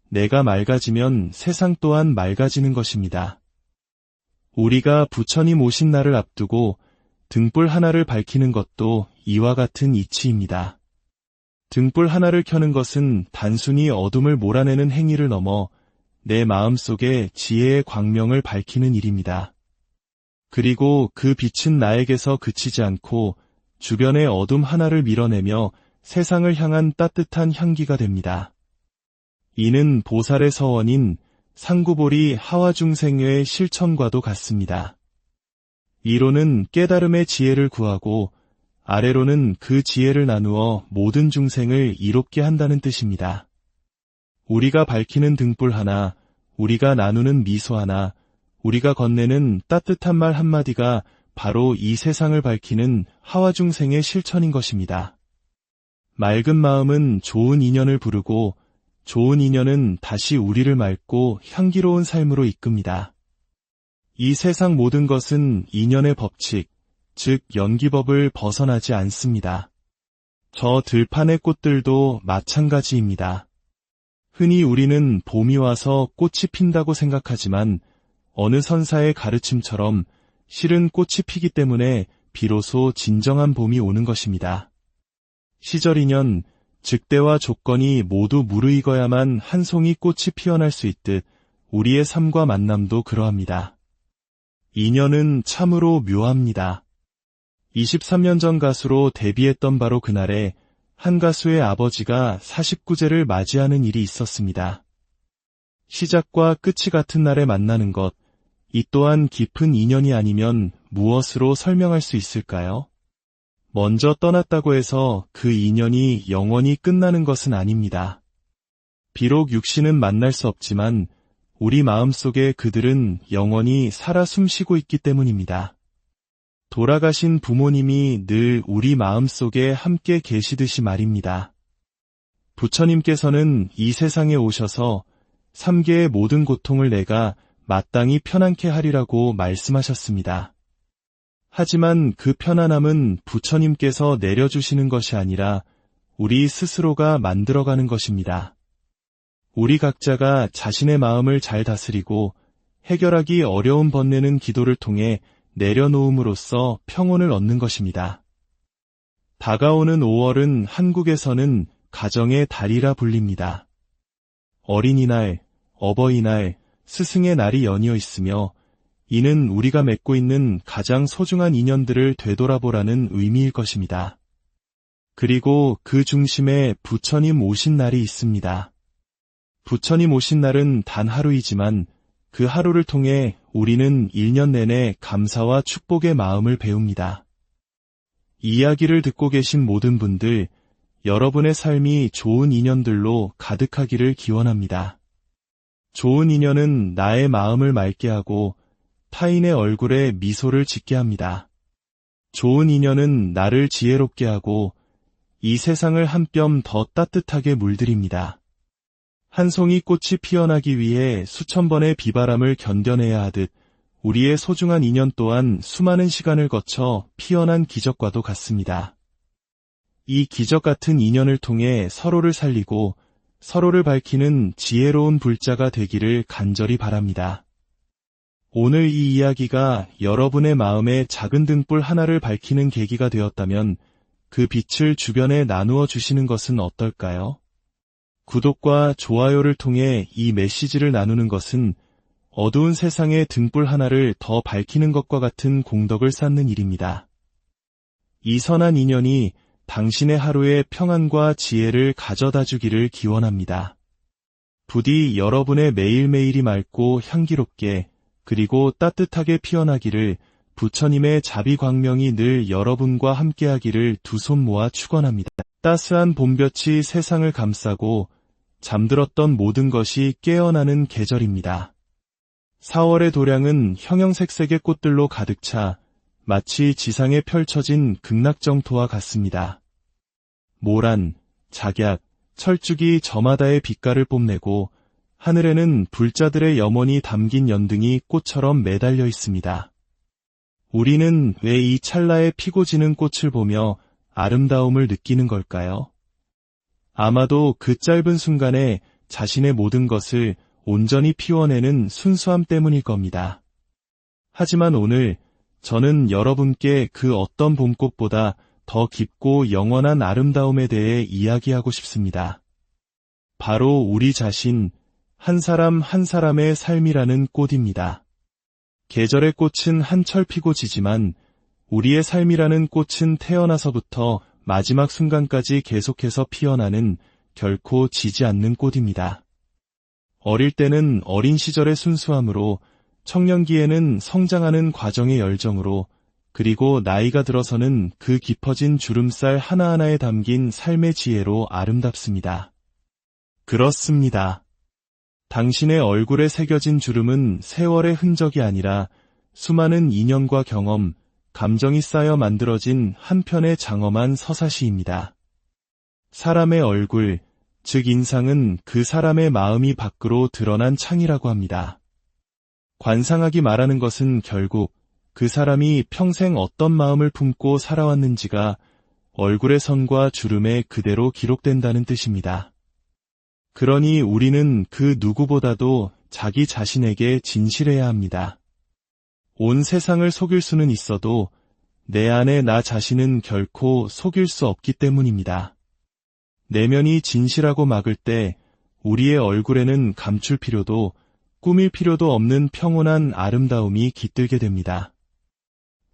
내가 맑아지면 세상 또한 맑아지는 것입니다. 우리가 부처님 오신 날을 앞두고 등불 하나를 밝히는 것도 이와 같은 이치입니다. 등불 하나를 켜는 것은 단순히 어둠을 몰아내는 행위를 넘어 내 마음속에 지혜의 광명을 밝히는 일입니다. 그리고 그 빛은 나에게서 그치지 않고 주변의 어둠 하나를 밀어내며 세상을 향한 따뜻한 향기가 됩니다. 이는 보살의 서원인 상구보리 하와중생의 실천과도 같습니다. 위로는 깨달음의 지혜를 구하고 아래로는 그 지혜를 나누어 모든 중생을 이롭게 한다는 뜻입니다. 우리가 밝히는 등불 하나, 우리가 나누는 미소 하나, 우리가 건네는 따뜻한 말 한마디가 바로 이 세상을 밝히는 하와중생의 실천인 것입니다. 맑은 마음은 좋은 인연을 부르고 좋은 인연은 다시 우리를 맑고 향기로운 삶으로 이끕니다. 이 세상 모든 것은 인연의 법칙, 즉 연기법을 벗어나지 않습니다. 저 들판의 꽃들도 마찬가지입니다. 흔히 우리는 봄이 와서 꽃이 핀다고 생각하지만 어느 선사의 가르침처럼 실은 꽃이 피기 때문에 비로소 진정한 봄이 오는 것입니다. 시절인연, 즉 때와 조건이 모두 무르익어야만 한 송이 꽃이 피어날 수 있듯 우리의 삶과 만남도 그러합니다. 인연은 참으로 묘합니다. 23년 전 가수로 데뷔했던 바로 그날에 한 가수의 아버지가 49제를 맞이하는 일이 있었습니다. 시작과 끝이 같은 날에 만나는 것, 이 또한 깊은 인연이 아니면 무엇으로 설명할 수 있을까요? 먼저 떠났다고 해서 그 인연이 영원히 끝나는 것은 아닙니다. 비록 육신은 만날 수 없지만 우리 마음속에 그들은 영원히 살아 숨쉬고 있기 때문입니다. 돌아가신 부모님이 늘 우리 마음속에 함께 계시듯이 말입니다. 부처님께서는 이 세상에 오셔서 3계의 모든 고통을 내가 마땅히 편안케 하리라고 말씀하셨습니다. 하지만 그 편안함은 부처님께서 내려주시는 것이 아니라 우리 스스로가 만들어가는 것입니다. 우리 각자가 자신의 마음을 잘 다스리고 해결하기 어려운 번뇌는 기도를 통해 내려놓음으로써 평온을 얻는 것입니다. 다가오는 5월은 한국에서는 가정의 달이라 불립니다. 어린이날, 어버이날, 스승의 날이 연이어 있으며 이는 우리가 맺고 있는 가장 소중한 인연들을 되돌아보라는 의미일 것입니다. 그리고 그 중심에 부처님 오신 날이 있습니다. 부처님 오신 날은 단 하루이지만 그 하루를 통해 우리는 1년 내내 감사와 축복의 마음을 배웁니다. 이 이야기를 듣고 계신 모든 분들, 여러분의 삶이 좋은 인연들로 가득하기를 기원합니다. 좋은 인연은 나의 마음을 맑게 하고 타인의 얼굴에 미소를 짓게 합니다. 좋은 인연은 나를 지혜롭게 하고 이 세상을 한 뼘 더 따뜻하게 물들입니다. 한 송이 꽃이 피어나기 위해 수천 번의 비바람을 견뎌내야 하듯 우리의 소중한 인연 또한 수많은 시간을 거쳐 피어난 기적과도 같습니다. 이 기적 같은 인연을 통해 서로를 살리고 서로를 밝히는 지혜로운 불자가 되기를 간절히 바랍니다. 오늘 이 이야기가 여러분의 마음에 작은 등불 하나를 밝히는 계기가 되었다면 그 빛을 주변에 나누어 주시는 것은 어떨까요? 구독과 좋아요를 통해 이 메시지를 나누는 것은 어두운 세상의 등불 하나를 더 밝히는 것과 같은 공덕을 쌓는 일입니다. 이 선한 인연이 당신의 하루에 평안과 지혜를 가져다 주기를 기원합니다. 부디 여러분의 매일매일이 맑고 향기롭게 그리고 따뜻하게 피어나기를 부처님의 자비광명이 늘 여러분과 함께하기를 두 손 모아 축원합니다. 따스한 봄볕이 세상을 감싸고 잠들었던 모든 것이 깨어나는 계절입니다. 4월의 도량은 형형색색의 꽃들로 가득 차 마치 지상에 펼쳐진 극락정토와 같습니다. 모란, 작약, 철쭉이 저마다의 빛깔을 뽐내고 하늘에는 불자들의 염원이 담긴 연등이 꽃처럼 매달려 있습니다. 우리는 왜 이 찰나에 피고 지는 꽃을 보며 아름다움을 느끼는 걸까요? 아마도 그 짧은 순간에 자신의 모든 것을 온전히 피워내는 순수함 때문일 겁니다. 하지만 오늘 저는 여러분께 그 어떤 봄꽃보다 더 깊고 영원한 아름다움에 대해 이야기하고 싶습니다. 바로 우리 자신, 한 사람 한 사람의 삶이라는 꽃입니다. 계절의 꽃은 한철 피고 지지만 우리의 삶이라는 꽃은 태어나서부터 마지막 순간까지 계속해서 피어나는 결코 지지 않는 꽃입니다. 어릴 때는 어린 시절의 순수함으로, 청년기에는 성장하는 과정의 열정으로, 그리고 나이가 들어서는 그 깊어진 주름살 하나하나에 담긴 삶의 지혜로 아름답습니다. 그렇습니다. 당신의 얼굴에 새겨진 주름은 세월의 흔적이 아니라 수많은 인연과 경험, 감정이 쌓여 만들어진 한 편의 장엄한 서사시입니다. 사람의 얼굴, 즉 인상은 그 사람의 마음이 밖으로 드러난 창이라고 합니다. 관상학이 말하는 것은 결국 그 사람이 평생 어떤 마음을 품고 살아왔는지가 얼굴의 선과 주름에 그대로 기록된다는 뜻입니다. 그러니 우리는 그 누구보다도 자기 자신에게 진실해야 합니다. 온 세상을 속일 수는 있어도 내 안에 나 자신은 결코 속일 수 없기 때문입니다. 내면이 진실하고 막을 때 우리의 얼굴에는 감출 필요도 꾸밀 필요도 없는 평온한 아름다움이 깃들게 됩니다.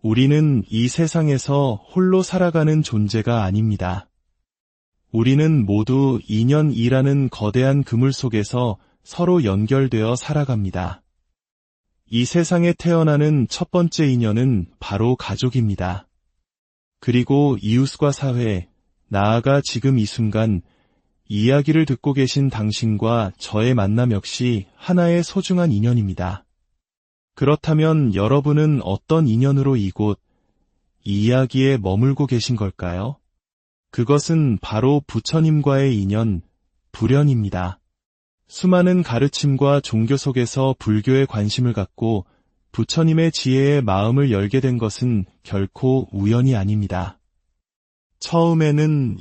우리는 이 세상에서 홀로 살아가는 존재가 아닙니다. 우리는 모두 인연이라는 거대한 그물 속에서 서로 연결되어 살아갑니다. 이 세상에 태어나는 첫 번째 인연은 바로 가족입니다. 그리고 이웃과 사회, 나아가 지금 이 순간 이야기를 듣고 계신 당신과 저의 만남 역시 하나의 소중한 인연입니다. 그렇다면 여러분은 어떤 인연으로 이곳, 이 이야기에 머물고 계신 걸까요? 그것은 바로 부처님과의 인연, 불연입니다. 수많은 가르침과 종교 속에서 불교에 관심을 갖고 부처님의 지혜에 마음을 열게 된 것은 결코 우연이 아닙니다. 처음에는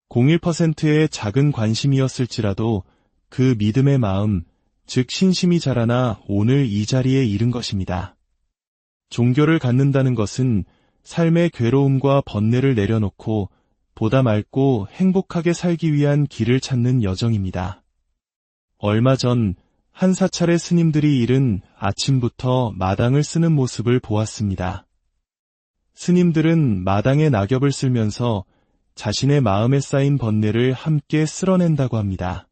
0.01%의 작은 관심이었을지라도 그 믿음의 마음, 즉 신심이 자라나 오늘 이 자리에 이른 것입니다. 종교를 갖는다는 것은 삶의 괴로움과 번뇌를 내려놓고 보다 맑고 행복하게 살기 위한 길을 찾는 여정입니다. 얼마 전 한 사찰의 스님들이 이른 아침부터 마당을 쓰는 모습을 보았습니다. 스님들은 마당에 낙엽을 쓸면서 자신의 마음에 쌓인 번뇌를 함께 쓸어낸다고 합니다.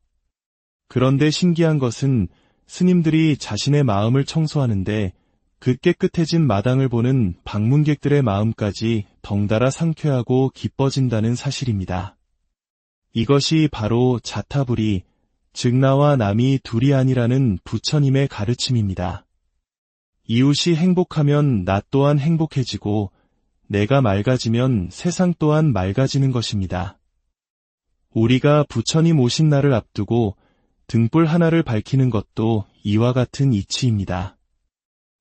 그런데 신기한 것은 스님들이 자신의 마음을 청소하는데 그 깨끗해진 마당을 보는 방문객들의 마음까지 덩달아 상쾌하고 기뻐진다는 사실입니다. 이것이 바로 자타불이, 즉 나와 남이 둘이 아니라는 부처님의 가르침입니다. 이웃이 행복하면 나 또한 행복해지고 내가 맑아지면 세상 또한 맑아지는 것입니다. 우리가 부처님 오신 날을 앞두고 등불 하나를 밝히는 것도 이와 같은 이치입니다.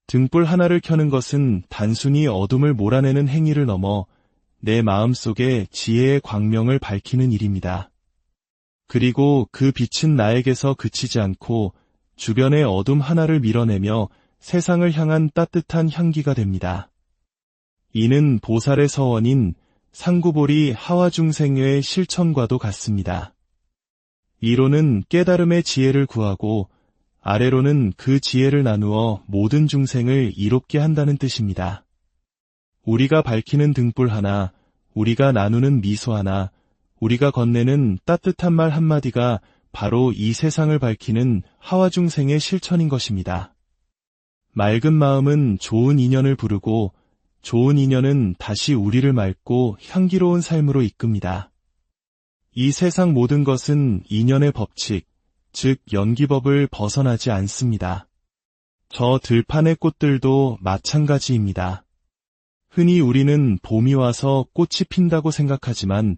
등불 하나를 켜는 것은 단순히 어둠을 몰아내는 행위를 넘어 내 마음속에 지혜의 광명을 밝히는 일입니다. 그리고 그 빛은 나에게서 그치지 않고 주변의 어둠 하나를 밀어내며 세상을 향한 따뜻한 향기가 됩니다. 이는 보살의 서원인 상구보리 하와중생의 실천과도 같습니다. 이로는 깨달음의 지혜를 구하고 아래로는 그 지혜를 나누어 모든 중생을 이롭게 한다는 뜻입니다. 우리가 밝히는 등불 하나, 우리가 나누는 미소 하나, 우리가 건네는 따뜻한 말 한마디가 바로 이 세상을 밝히는 하와중생의 실천인 것입니다. 맑은 마음은 좋은 인연을 부르고 좋은 인연은 다시 우리를 맑고 향기로운 삶으로 이끕니다. 이 세상 모든 것은 인연의 법칙, 즉 연기법을 벗어나지 않습니다. 저 들판의 꽃들도 마찬가지입니다. 흔히 우리는 봄이 와서 꽃이 핀다고 생각하지만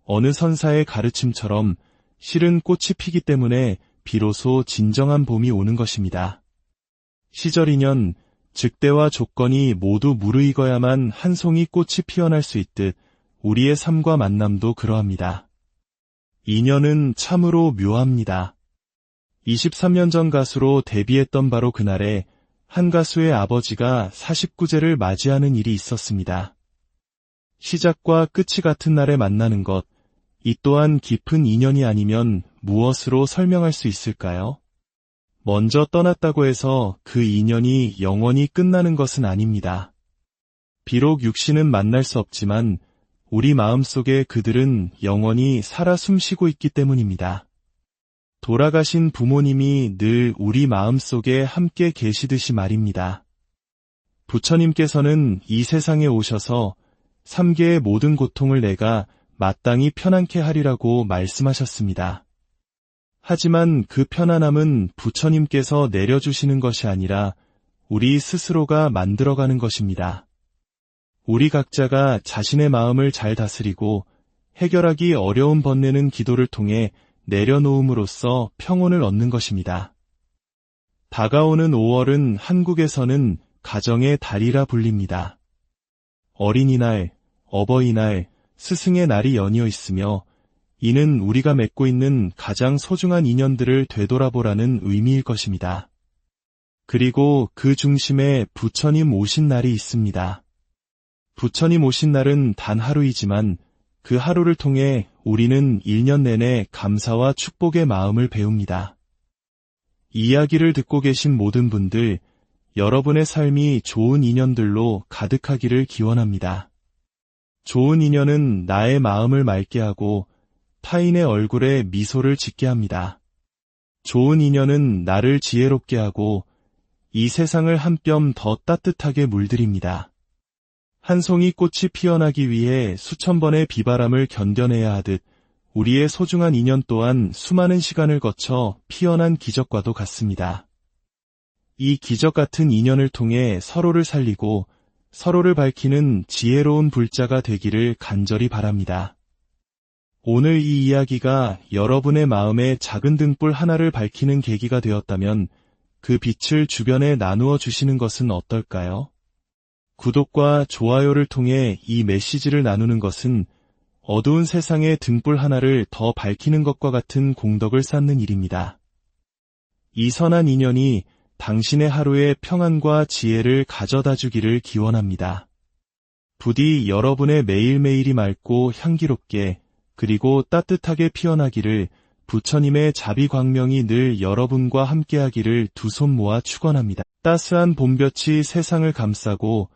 어느 선사의 가르침처럼 실은 꽃이 피기 때문에 비로소 진정한 봄이 오는 것입니다. 시절인연, 즉 때와 조건이 모두 무르익어야만 한 송이 꽃이 피어날 수 있듯 우리의 삶과 만남도 그러합니다. 인연은 참으로 묘합니다. 23년 전 가수로 데뷔했던 바로 그날에 한 가수의 아버지가 49제를 맞이하는 일이 있었습니다. 시작과 끝이 같은 날에 만나는 것, 이 또한 깊은 인연이 아니면 무엇으로 설명할 수 있을까요? 먼저 떠났다고 해서 그 인연이 영원히 끝나는 것은 아닙니다. 비록 육신은 만날 수 없지만 우리 마음속에 그들은 영원히 살아 숨쉬고 있기 때문입니다. 돌아가신 부모님이 늘 우리 마음속에 함께 계시듯이 말입니다. 부처님께서는 이 세상에 오셔서 3계의 모든 고통을 내가 마땅히 편안케 하리라고 말씀하셨습니다. 하지만 그 편안함은 부처님께서 내려주시는 것이 아니라 우리 스스로가 만들어가는 것입니다. 우리 각자가 자신의 마음을 잘 다스리고 해결하기 어려운 번뇌는 기도를 통해 내려놓음으로써 평온을 얻는 것입니다. 다가오는 5월은 한국에서는 가정의 달이라 불립니다. 어린이날, 어버이날, 스승의 날이 연이어 있으며 이는 우리가 맺고 있는 가장 소중한 인연들을 되돌아보라는 의미일 것입니다. 그리고 그 중심에 부처님 오신 날이 있습니다. 부처님 오신 날은 단 하루이지만 그 하루를 통해 우리는 1년 내내 감사와 축복의 마음을 배웁니다. 이 이야기를 듣고 계신 모든 분들, 여러분의 삶이 좋은 인연들로 가득하기를 기원합니다. 좋은 인연은 나의 마음을 맑게 하고 타인의 얼굴에 미소를 짓게 합니다. 좋은 인연은 나를 지혜롭게 하고 이 세상을 한 뼘 더 따뜻하게 물들입니다. 한 송이 꽃이 피어나기 위해 수천 번의 비바람을 견뎌내야 하듯 우리의 소중한 인연 또한 수많은 시간을 거쳐 피어난 기적과도 같습니다. 이 기적 같은 인연을 통해 서로를 살리고 서로를 밝히는 지혜로운 불자가 되기를 간절히 바랍니다. 오늘 이 이야기가 여러분의 마음에 작은 등불 하나를 밝히는 계기가 되었다면 그 빛을 주변에 나누어 주시는 것은 어떨까요? 구독과 좋아요를 통해 이 메시지를 나누는 것은 어두운 세상의 등불 하나를 더 밝히는 것과 같은 공덕을 쌓는 일입니다. 이 선한 인연이 당신의 하루에 평안과 지혜를 가져다 주기를 기원합니다. 부디 여러분의 매일매일이 맑고 향기롭게 그리고 따뜻하게 피어나기를 부처님의 자비광명이 늘 여러분과 함께하기를 두 손 모아 축원합니다. 따스한 봄볕이 세상을 감싸고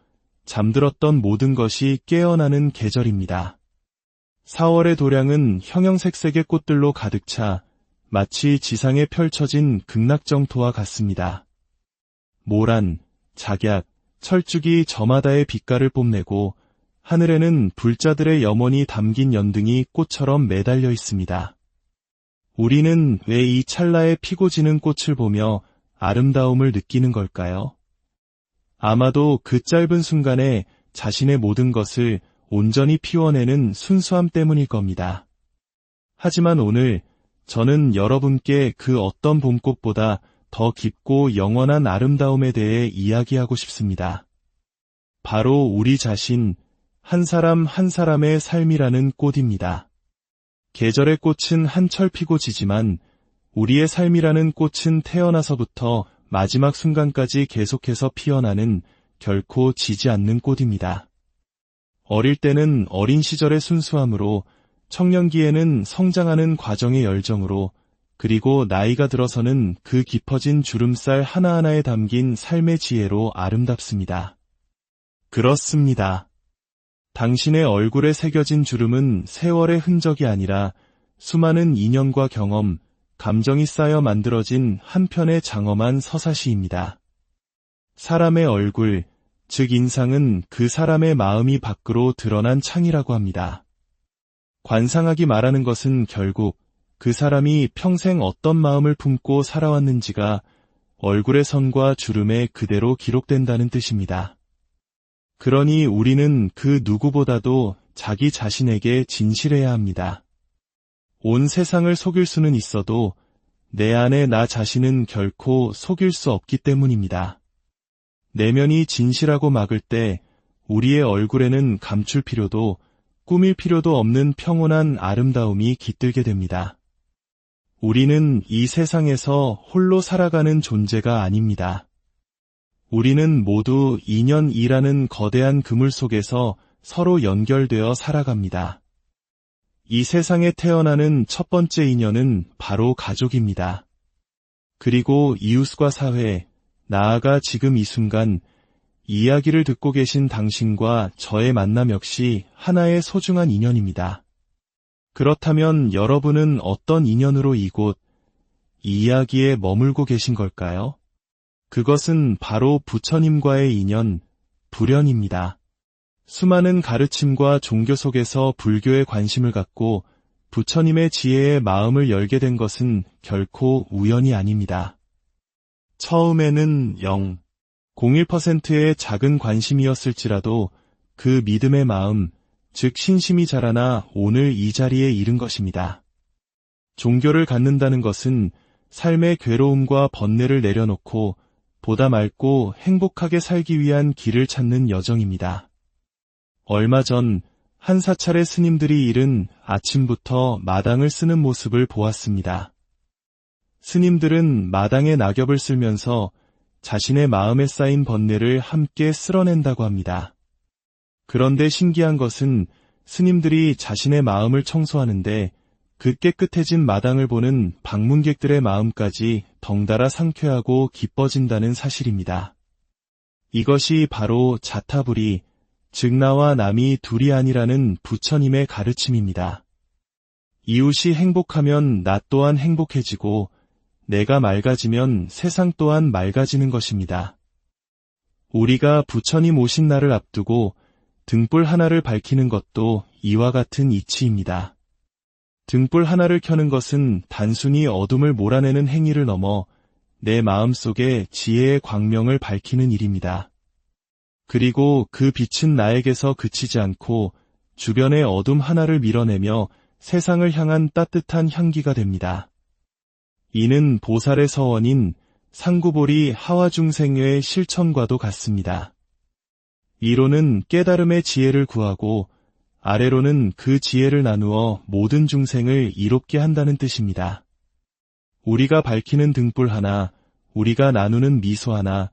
잠들었던 모든 것이 깨어나는 계절입니다. 4월의 도량은 형형색색의 꽃들로 가득 차 마치 지상에 펼쳐진 극락정토와 같습니다. 모란, 작약, 철쭉이 저마다의 빛깔을 뽐내고 하늘에는 불자들의 염원이 담긴 연등이 꽃처럼 매달려 있습니다. 우리는 왜 이 찰나에 피고 지는 꽃을 보며 아름다움을 느끼는 걸까요? 아마도 그 짧은 순간에 자신의 모든 것을 온전히 피워내는 순수함 때문일 겁니다. 하지만 오늘 저는 여러분께 그 어떤 봄꽃보다 더 깊고 영원한 아름다움에 대해 이야기하고 싶습니다. 바로 우리 자신, 한 사람 한 사람의 삶이라는 꽃입니다. 계절의 꽃은 한철 피고 지지만 우리의 삶이라는 꽃은 태어나서부터 마지막 순간까지 계속해서 피어나는 결코 지지 않는 꽃입니다. 어릴 때는 어린 시절의 순수함으로, 청년기에는 성장하는 과정의 열정으로, 그리고 나이가 들어서는 그 깊어진 주름살 하나하나에 담긴 삶의 지혜로 아름답습니다. 그렇습니다. 당신의 얼굴에 새겨진 주름은 세월의 흔적이 아니라 수많은 인연과 경험, 감정이 쌓여 만들어진 한 편의 장엄한 서사시입니다. 사람의 얼굴, 즉 인상은 그 사람의 마음이 밖으로 드러난 창이라고 합니다. 관상학이 말하는 것은 결국 그 사람이 평생 어떤 마음을 품고 살아왔는지가 얼굴의 선과 주름에 그대로 기록된다는 뜻입니다. 그러니 우리는 그 누구보다도 자기 자신에게 진실해야 합니다. 온 세상을 속일 수는 있어도 내 안에 나 자신은 결코 속일 수 없기 때문입니다. 내면이 진실하고 막을 때 우리의 얼굴에는 감출 필요도 꾸밀 필요도 없는 평온한 아름다움이 깃들게 됩니다. 우리는 이 세상에서 홀로 살아가는 존재가 아닙니다. 우리는 모두 인연이라는 거대한 그물 속에서 서로 연결되어 살아갑니다. 이 세상에 태어나는 첫 번째 인연은 바로 가족입니다. 그리고 이웃과 사회, 나아가 지금 이 순간 이야기를 듣고 계신 당신과 저의 만남 역시 하나의 소중한 인연입니다. 그렇다면 여러분은 어떤 인연으로 이곳, 이 이야기에 머물고 계신 걸까요? 그것은 바로 부처님과의 인연, 불연입니다. 수많은 가르침과 종교 속에서 불교에 관심을 갖고 부처님의 지혜에 마음을 열게 된 것은 결코 우연이 아닙니다. 처음에는 0.01%의 작은 관심이었을지라도 그 믿음의 마음, 즉 신심이 자라나 오늘 이 자리에 이른 것입니다. 종교를 갖는다는 것은 삶의 괴로움과 번뇌를 내려놓고 보다 맑고 행복하게 살기 위한 길을 찾는 여정입니다. 얼마 전 한 사찰의 스님들이 이른 아침부터 마당을 쓰는 모습을 보았습니다. 스님들은 마당에 낙엽을 쓸면서 자신의 마음에 쌓인 번뇌를 함께 쓸어낸다고 합니다. 그런데 신기한 것은 스님들이 자신의 마음을 청소하는데 그 깨끗해진 마당을 보는 방문객들의 마음까지 덩달아 상쾌하고 기뻐진다는 사실입니다. 이것이 바로 자타불이, 즉 나와 남이 둘이 아니라는 부처님의 가르침입니다. 이웃이 행복하면 나 또한 행복해지고 내가 맑아지면 세상 또한 맑아지는 것입니다. 우리가 부처님 오신 날을 앞두고 등불 하나를 밝히는 것도 이와 같은 이치입니다. 등불 하나를 켜는 것은 단순히 어둠을 몰아내는 행위를 넘어 내 마음속에 지혜의 광명을 밝히는 일입니다. 그리고 그 빛은 나에게서 그치지 않고 주변의 어둠 하나를 밀어내며 세상을 향한 따뜻한 향기가 됩니다. 이는 보살의 서원인 상구보리 하와중생의 실천과도 같습니다. 위로는 깨달음의 지혜를 구하고 아래로는 그 지혜를 나누어 모든 중생을 이롭게 한다는 뜻입니다. 우리가 밝히는 등불 하나, 우리가 나누는 미소 하나,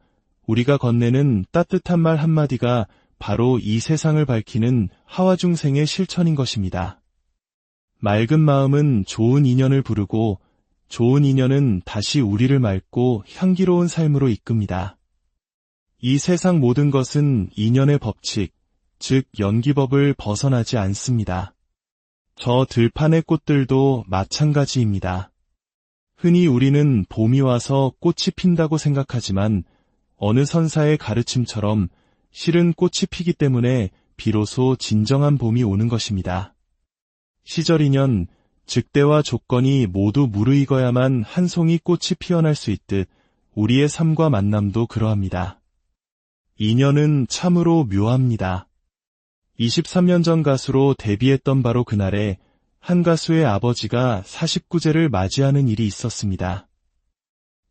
우리가 건네는 따뜻한 말 한마디가 바로 이 세상을 밝히는 하와중생의 실천인 것입니다. 맑은 마음은 좋은 인연을 부르고 좋은 인연은 다시 우리를 맑고 향기로운 삶으로 이끕니다. 이 세상 모든 것은 인연의 법칙, 즉 연기법을 벗어나지 않습니다. 저 들판의 꽃들도 마찬가지입니다. 흔히 우리는 봄이 와서 꽃이 핀다고 생각하지만 어느 선사의 가르침처럼 실은 꽃이 피기 때문에 비로소 진정한 봄이 오는 것입니다. 시절인연, 즉 때와 조건이 모두 무르익어야만 한 송이 꽃이 피어날 수 있듯 우리의 삶과 만남도 그러합니다. 인연은 참으로 묘합니다. 23년 전 가수로 데뷔했던 바로 그날에 한 가수의 아버지가 49제를 맞이하는 일이 있었습니다.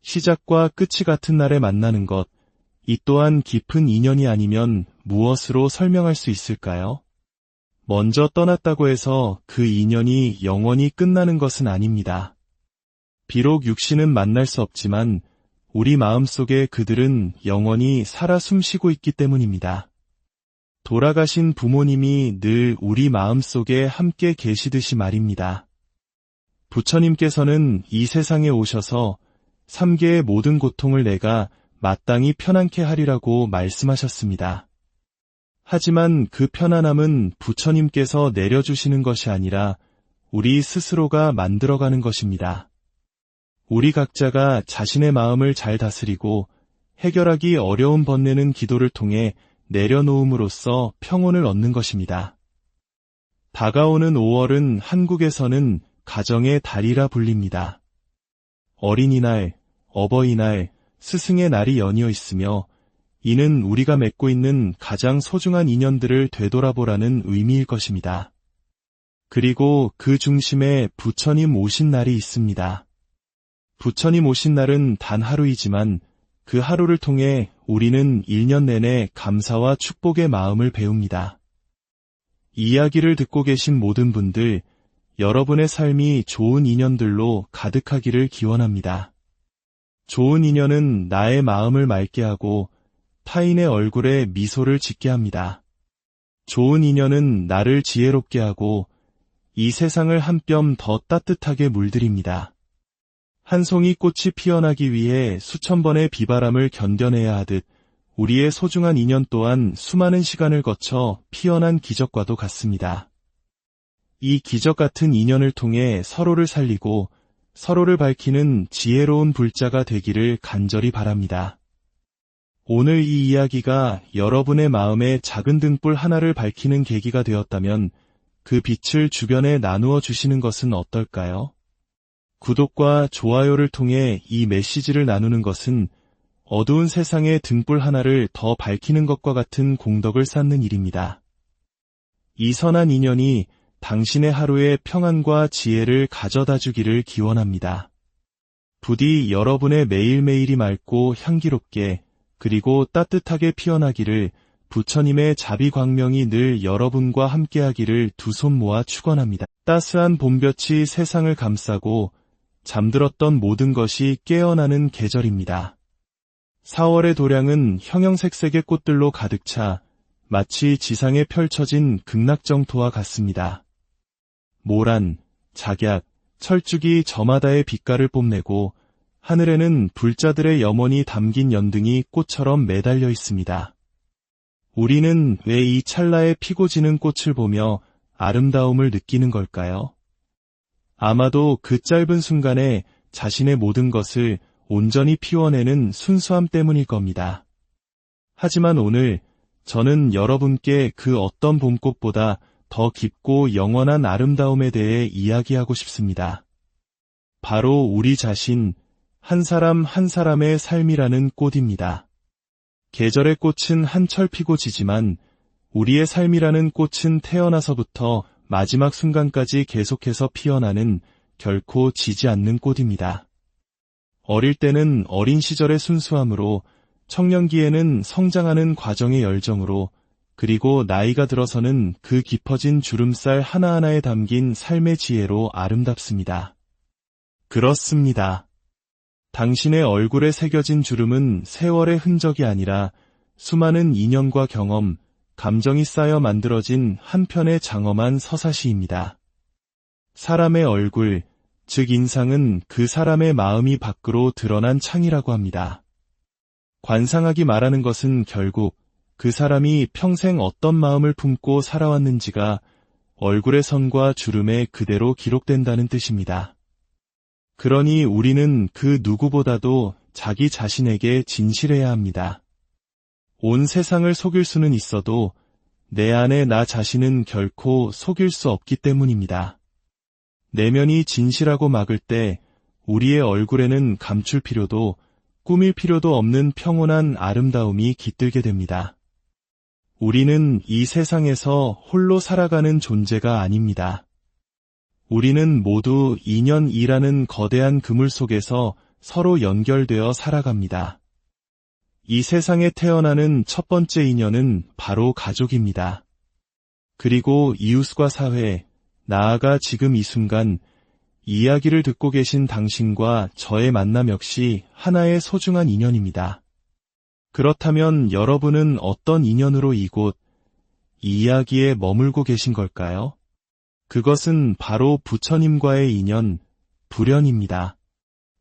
시작과 끝이 같은 날에 만나는 것, 이 또한 깊은 인연이 아니면 무엇으로 설명할 수 있을까요? 먼저 떠났다고 해서 그 인연이 영원히 끝나는 것은 아닙니다. 비록 육신은 만날 수 없지만 우리 마음속에 그들은 영원히 살아 숨쉬고 있기 때문입니다. 돌아가신 부모님이 늘 우리 마음속에 함께 계시듯이 말입니다. 부처님께서는 이 세상에 오셔서 3계의 모든 고통을 내가 마땅히 편안케 하리라고 말씀하셨습니다. 하지만 그 편안함은 부처님께서 내려주시는 것이 아니라 우리 스스로가 만들어가는 것입니다. 우리 각자가 자신의 마음을 잘 다스리고 해결하기 어려운 번뇌는 기도를 통해 내려놓음으로써 평온을 얻는 것입니다. 다가오는 5월은 한국에서는 가정의 달이라 불립니다. 어린이날, 어버이날, 스승의 날이 연이어 있으며 이는 우리가 맺고 있는 가장 소중한 인연들을 되돌아보라는 의미일 것입니다. 그리고 그 중심에 부처님 오신 날이 있습니다. 부처님 오신 날은 단 하루이지만 그 하루를 통해 우리는 1년 내내 감사와 축복의 마음을 배웁니다. 이 이야기를 듣고 계신 모든 분들, 여러분의 삶이 좋은 인연들로 가득하기를 기원합니다. 좋은 인연은 나의 마음을 맑게 하고 타인의 얼굴에 미소를 짓게 합니다. 좋은 인연은 나를 지혜롭게 하고 이 세상을 한 뼘 더 따뜻하게 물들입니다. 한 송이 꽃이 피어나기 위해 수천 번의 비바람을 견뎌내야 하듯 우리의 소중한 인연 또한 수많은 시간을 거쳐 피어난 기적과도 같습니다. 이 기적 같은 인연을 통해 서로를 살리고 서로를 밝히는 지혜로운 불자가 되기를 간절히 바랍니다. 오늘 이 이야기가 여러분의 마음에 작은 등불 하나를 밝히는 계기가 되었다면 그 빛을 주변에 나누어 주시는 것은 어떨까요? 구독과 좋아요를 통해 이 메시지를 나누는 것은 어두운 세상의 등불 하나를 더 밝히는 것과 같은 공덕을 쌓는 일입니다. 이 선한 인연이 당신의 하루에 평안과 지혜를 가져다 주기를 기원합니다. 부디 여러분의 매일매일이 맑고 향기롭게 그리고 따뜻하게 피어나기를 부처님의 자비광명이 늘 여러분과 함께하기를 두 손 모아 축원합니다. 따스한 봄볕이 세상을 감싸고 잠들었던 모든 것이 깨어나는 계절입니다. 4월의 도량은 형형색색의 꽃들로 가득 차 마치 지상에 펼쳐진 극락정토와 같습니다. 모란, 작약, 철쭉이 저마다의 빛깔을 뽐내고 하늘에는 불자들의 염원이 담긴 연등이 꽃처럼 매달려 있습니다. 우리는 왜 이 찰나에 피고 지는 꽃을 보며 아름다움을 느끼는 걸까요? 아마도 그 짧은 순간에 자신의 모든 것을 온전히 피워내는 순수함 때문일 겁니다. 하지만 오늘 저는 여러분께 그 어떤 봄꽃보다 더 깊고 영원한 아름다움에 대해 이야기하고 싶습니다. 바로 우리 자신, 한 사람 한 사람의 삶이라는 꽃입니다. 계절의 꽃은 한철 피고 지지만 우리의 삶이라는 꽃은 태어나서부터 마지막 순간까지 계속해서 피어나는 결코 지지 않는 꽃입니다. 어릴 때는 어린 시절의 순수함으로, 청년기에는 성장하는 과정의 열정으로, 그리고 나이가 들어서는 그 깊어진 주름살 하나하나에 담긴 삶의 지혜로 아름답습니다. 그렇습니다. 당신의 얼굴에 새겨진 주름은 세월의 흔적이 아니라 수많은 인연과 경험, 감정이 쌓여 만들어진 한 편의 장엄한 서사시입니다. 사람의 얼굴, 즉 인상은 그 사람의 마음이 밖으로 드러난 창이라고 합니다. 관상학이 말하는 것은 결국 그 사람이 평생 어떤 마음을 품고 살아왔는지가 얼굴의 선과 주름에 그대로 기록된다는 뜻입니다. 그러니 우리는 그 누구보다도 자기 자신에게 진실해야 합니다. 온 세상을 속일 수는 있어도 내 안에 나 자신은 결코 속일 수 없기 때문입니다. 내면이 진실하고 막을 때 우리의 얼굴에는 감출 필요도 꾸밀 필요도 없는 평온한 아름다움이 깃들게 됩니다. 우리는 이 세상에서 홀로 살아가는 존재가 아닙니다. 우리는 모두 인연이라는 거대한 그물 속에서 서로 연결되어 살아갑니다. 이 세상에 태어나는 첫 번째 인연은 바로 가족입니다. 그리고 이웃과 사회, 나아가 지금 이 순간 이야기를 듣고 계신 당신과 저의 만남 역시 하나의 소중한 인연입니다. 그렇다면 여러분은 어떤 인연으로 이곳, 이 이야기에 머물고 계신 걸까요? 그것은 바로 부처님과의 인연, 불연입니다.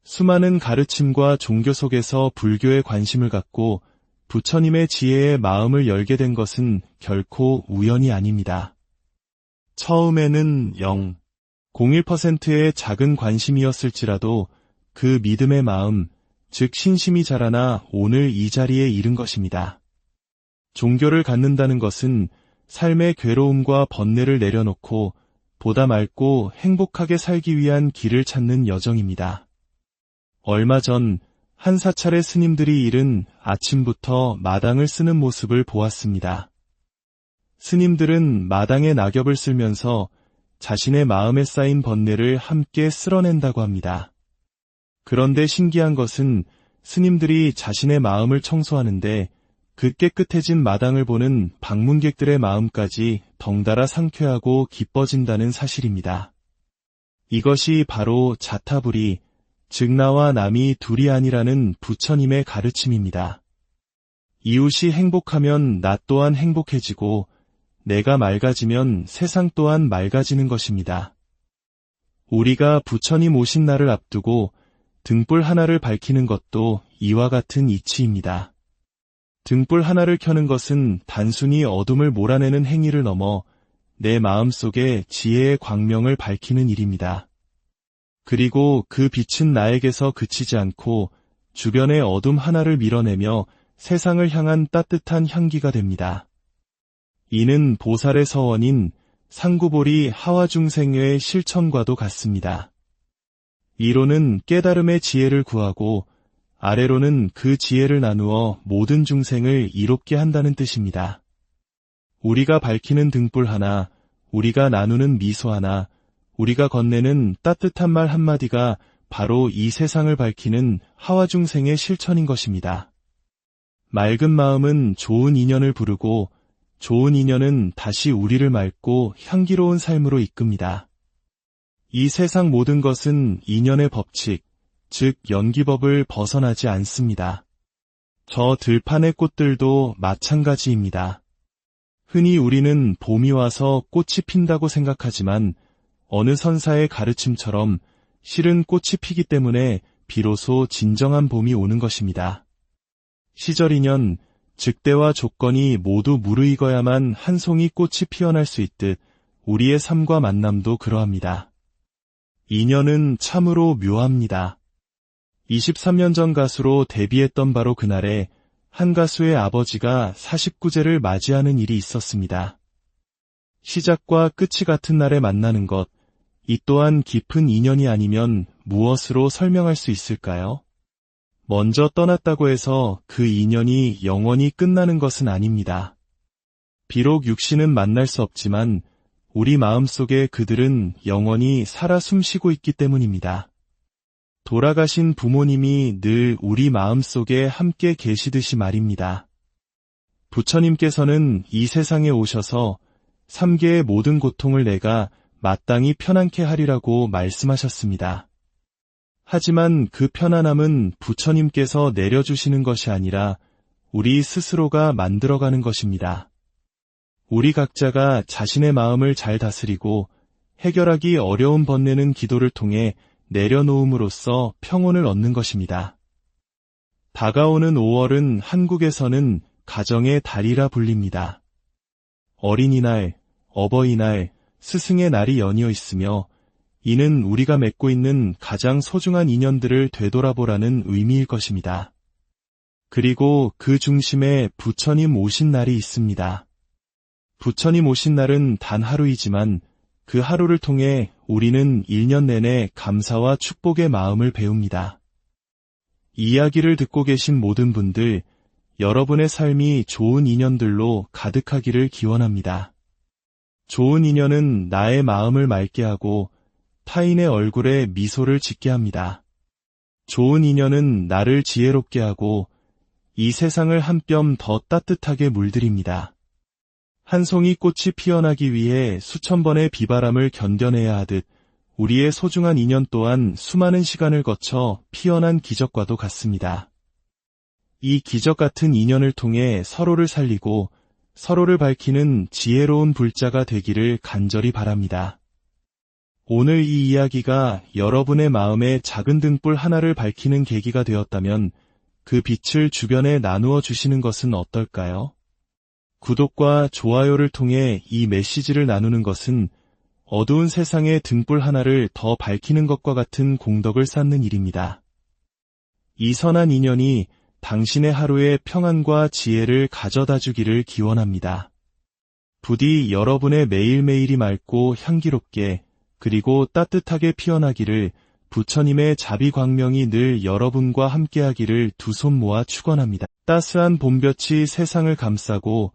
수많은 가르침과 종교 속에서 불교에 관심을 갖고 부처님의 지혜에 마음을 열게 된 것은 결코 우연이 아닙니다. 처음에는 0.01%의 작은 관심이었을지라도 그 믿음의 마음, 즉 신심이 자라나 오늘 이 자리에 이른 것입니다. 종교를 갖는다는 것은 삶의 괴로움과 번뇌를 내려놓고 보다 맑고 행복하게 살기 위한 길을 찾는 여정입니다. 얼마 전 한 사찰의 스님들이 이른 아침부터 마당을 쓰는 모습을 보았습니다. 스님들은 마당에 낙엽을 쓸면서 자신의 마음에 쌓인 번뇌를 함께 쓸어낸다고 합니다. 그런데 신기한 것은 스님들이 자신의 마음을 청소하는데 그 깨끗해진 마당을 보는 방문객들의 마음까지 덩달아 상쾌하고 기뻐진다는 사실입니다. 이것이 바로 자타불이, 즉 나와 남이 둘이 아니라는 부처님의 가르침입니다. 이웃이 행복하면 나 또한 행복해지고 내가 맑아지면 세상 또한 맑아지는 것입니다. 우리가 부처님 오신 날을 앞두고 등불 하나를 밝히는 것도 이와 같은 이치입니다. 등불 하나를 켜는 것은 단순히 어둠을 몰아내는 행위를 넘어 내 마음속에 지혜의 광명을 밝히는 일입니다. 그리고 그 빛은 나에게서 그치지 않고 주변의 어둠 하나를 밀어내며 세상을 향한 따뜻한 향기가 됩니다. 이는 보살의 서원인 상구보리 하와중생의 실천과도 같습니다. 위로는 깨달음의 지혜를 구하고 아래로는 그 지혜를 나누어 모든 중생을 이롭게 한다는 뜻입니다. 우리가 밝히는 등불 하나, 우리가 나누는 미소 하나, 우리가 건네는 따뜻한 말 한마디가 바로 이 세상을 밝히는 하와중생의 실천인 것입니다. 맑은 마음은 좋은 인연을 부르고 좋은 인연은 다시 우리를 맑고 향기로운 삶으로 이끕니다. 이 세상 모든 것은 인연의 법칙, 즉 연기법을 벗어나지 않습니다. 저 들판의 꽃들도 마찬가지입니다. 흔히 우리는 봄이 와서 꽃이 핀다고 생각하지만 어느 선사의 가르침처럼 실은 꽃이 피기 때문에 비로소 진정한 봄이 오는 것입니다. 시절인연, 즉 때와 조건이 모두 무르익어야만 한 송이 꽃이 피어날 수 있듯 우리의 삶과 만남도 그러합니다. 인연은 참으로 묘합니다. 23년 전 가수로 데뷔했던 바로 그날에 한 가수의 아버지가 49제를 맞이하는 일이 있었습니다. 시작과 끝이 같은 날에 만나는 것, 이 또한 깊은 인연이 아니면 무엇으로 설명할 수 있을까요? 먼저 떠났다고 해서 그 인연이 영원히 끝나는 것은 아닙니다. 비록 육신은 만날 수 없지만 우리 마음속에 그들은 영원히 살아 숨쉬고 있기 때문입니다. 돌아가신 부모님이 늘 우리 마음속에 함께 계시듯이 말입니다. 부처님께서는 이 세상에 오셔서 3계의 모든 고통을 내가 마땅히 편안케 하리라고 말씀하셨습니다. 하지만 그 편안함은 부처님께서 내려주시는 것이 아니라 우리 스스로가 만들어가는 것입니다. 우리 각자가 자신의 마음을 잘 다스리고 해결하기 어려운 번뇌는 기도를 통해 내려놓음으로써 평온을 얻는 것입니다. 다가오는 5월은 한국에서는 가정의 달이라 불립니다. 어린이날, 어버이날, 스승의 날이 연이어 있으며 이는 우리가 맺고 있는 가장 소중한 인연들을 되돌아보라는 의미일 것입니다. 그리고 그 중심에 부처님 오신 날이 있습니다. 부처님 오신 날은 단 하루이지만 그 하루를 통해 우리는 1년 내내 감사와 축복의 마음을 배웁니다. 이 이야기를 듣고 계신 모든 분들, 여러분의 삶이 좋은 인연들로 가득하기를 기원합니다. 좋은 인연은 나의 마음을 맑게 하고 타인의 얼굴에 미소를 짓게 합니다. 좋은 인연은 나를 지혜롭게 하고 이 세상을 한 뼘 더 따뜻하게 물들입니다. 한 송이 꽃이 피어나기 위해 수천 번의 비바람을 견뎌내야 하듯 우리의 소중한 인연 또한 수많은 시간을 거쳐 피어난 기적과도 같습니다. 이 기적 같은 인연을 통해 서로를 살리고 서로를 밝히는 지혜로운 불자가 되기를 간절히 바랍니다. 오늘 이 이야기가 여러분의 마음에 작은 등불 하나를 밝히는 계기가 되었다면 그 빛을 주변에 나누어 주시는 것은 어떨까요? 구독과 좋아요를 통해 이 메시지를 나누는 것은 어두운 세상의 등불 하나를 더 밝히는 것과 같은 공덕을 쌓는 일입니다. 이 선한 인연이 당신의 하루에 평안과 지혜를 가져다 주기를 기원합니다. 부디 여러분의 매일매일이 맑고 향기롭게 그리고 따뜻하게 피어나기를 부처님의 자비광명이 늘 여러분과 함께하기를 두 손 모아 축원합니다. 따스한 봄볕이 세상을 감싸고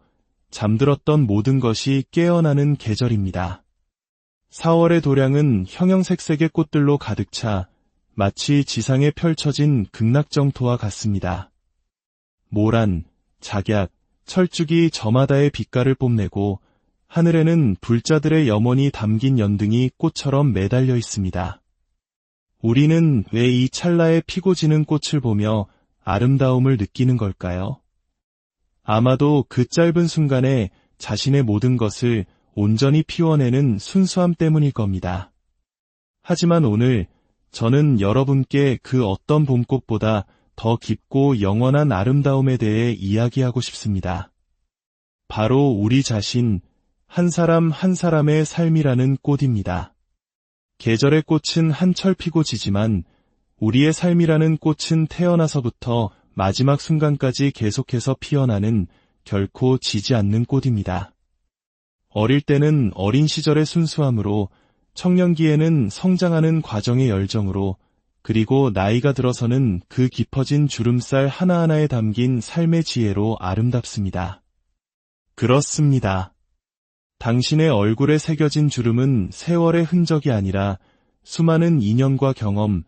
잠들었던 모든 것이 깨어나는 계절입니다. 4월의 도량은 형형색색의 꽃들로 가득 차 마치 지상에 펼쳐진 극락정토와 같습니다. 모란, 작약, 철쭉이 저마다의 빛깔을 뽐내고 하늘에는 불자들의 염원이 담긴 연등이 꽃처럼 매달려 있습니다. 우리는 왜 이 찰나에 피고 지는 꽃을 보며 아름다움을 느끼는 걸까요? 아마도 그 짧은 순간에 자신의 모든 것을 온전히 피워내는 순수함 때문일 겁니다. 하지만 오늘 저는 여러분께 그 어떤 봄꽃보다 더 깊고 영원한 아름다움에 대해 이야기하고 싶습니다. 바로 우리 자신, 한 사람 한 사람의 삶이라는 꽃입니다. 계절의 꽃은 한철 피고 지지만 우리의 삶이라는 꽃은 태어나서부터 마지막 순간까지 계속해서 피어나는 결코 지지 않는 꽃입니다. 어릴 때는 어린 시절의 순수함으로, 청년기에는 성장하는 과정의 열정으로, 그리고 나이가 들어서는 그 깊어진 주름살 하나하나에 담긴 삶의 지혜로 아름답습니다. 그렇습니다. 당신의 얼굴에 새겨진 주름은 세월의 흔적이 아니라 수많은 인연과 경험,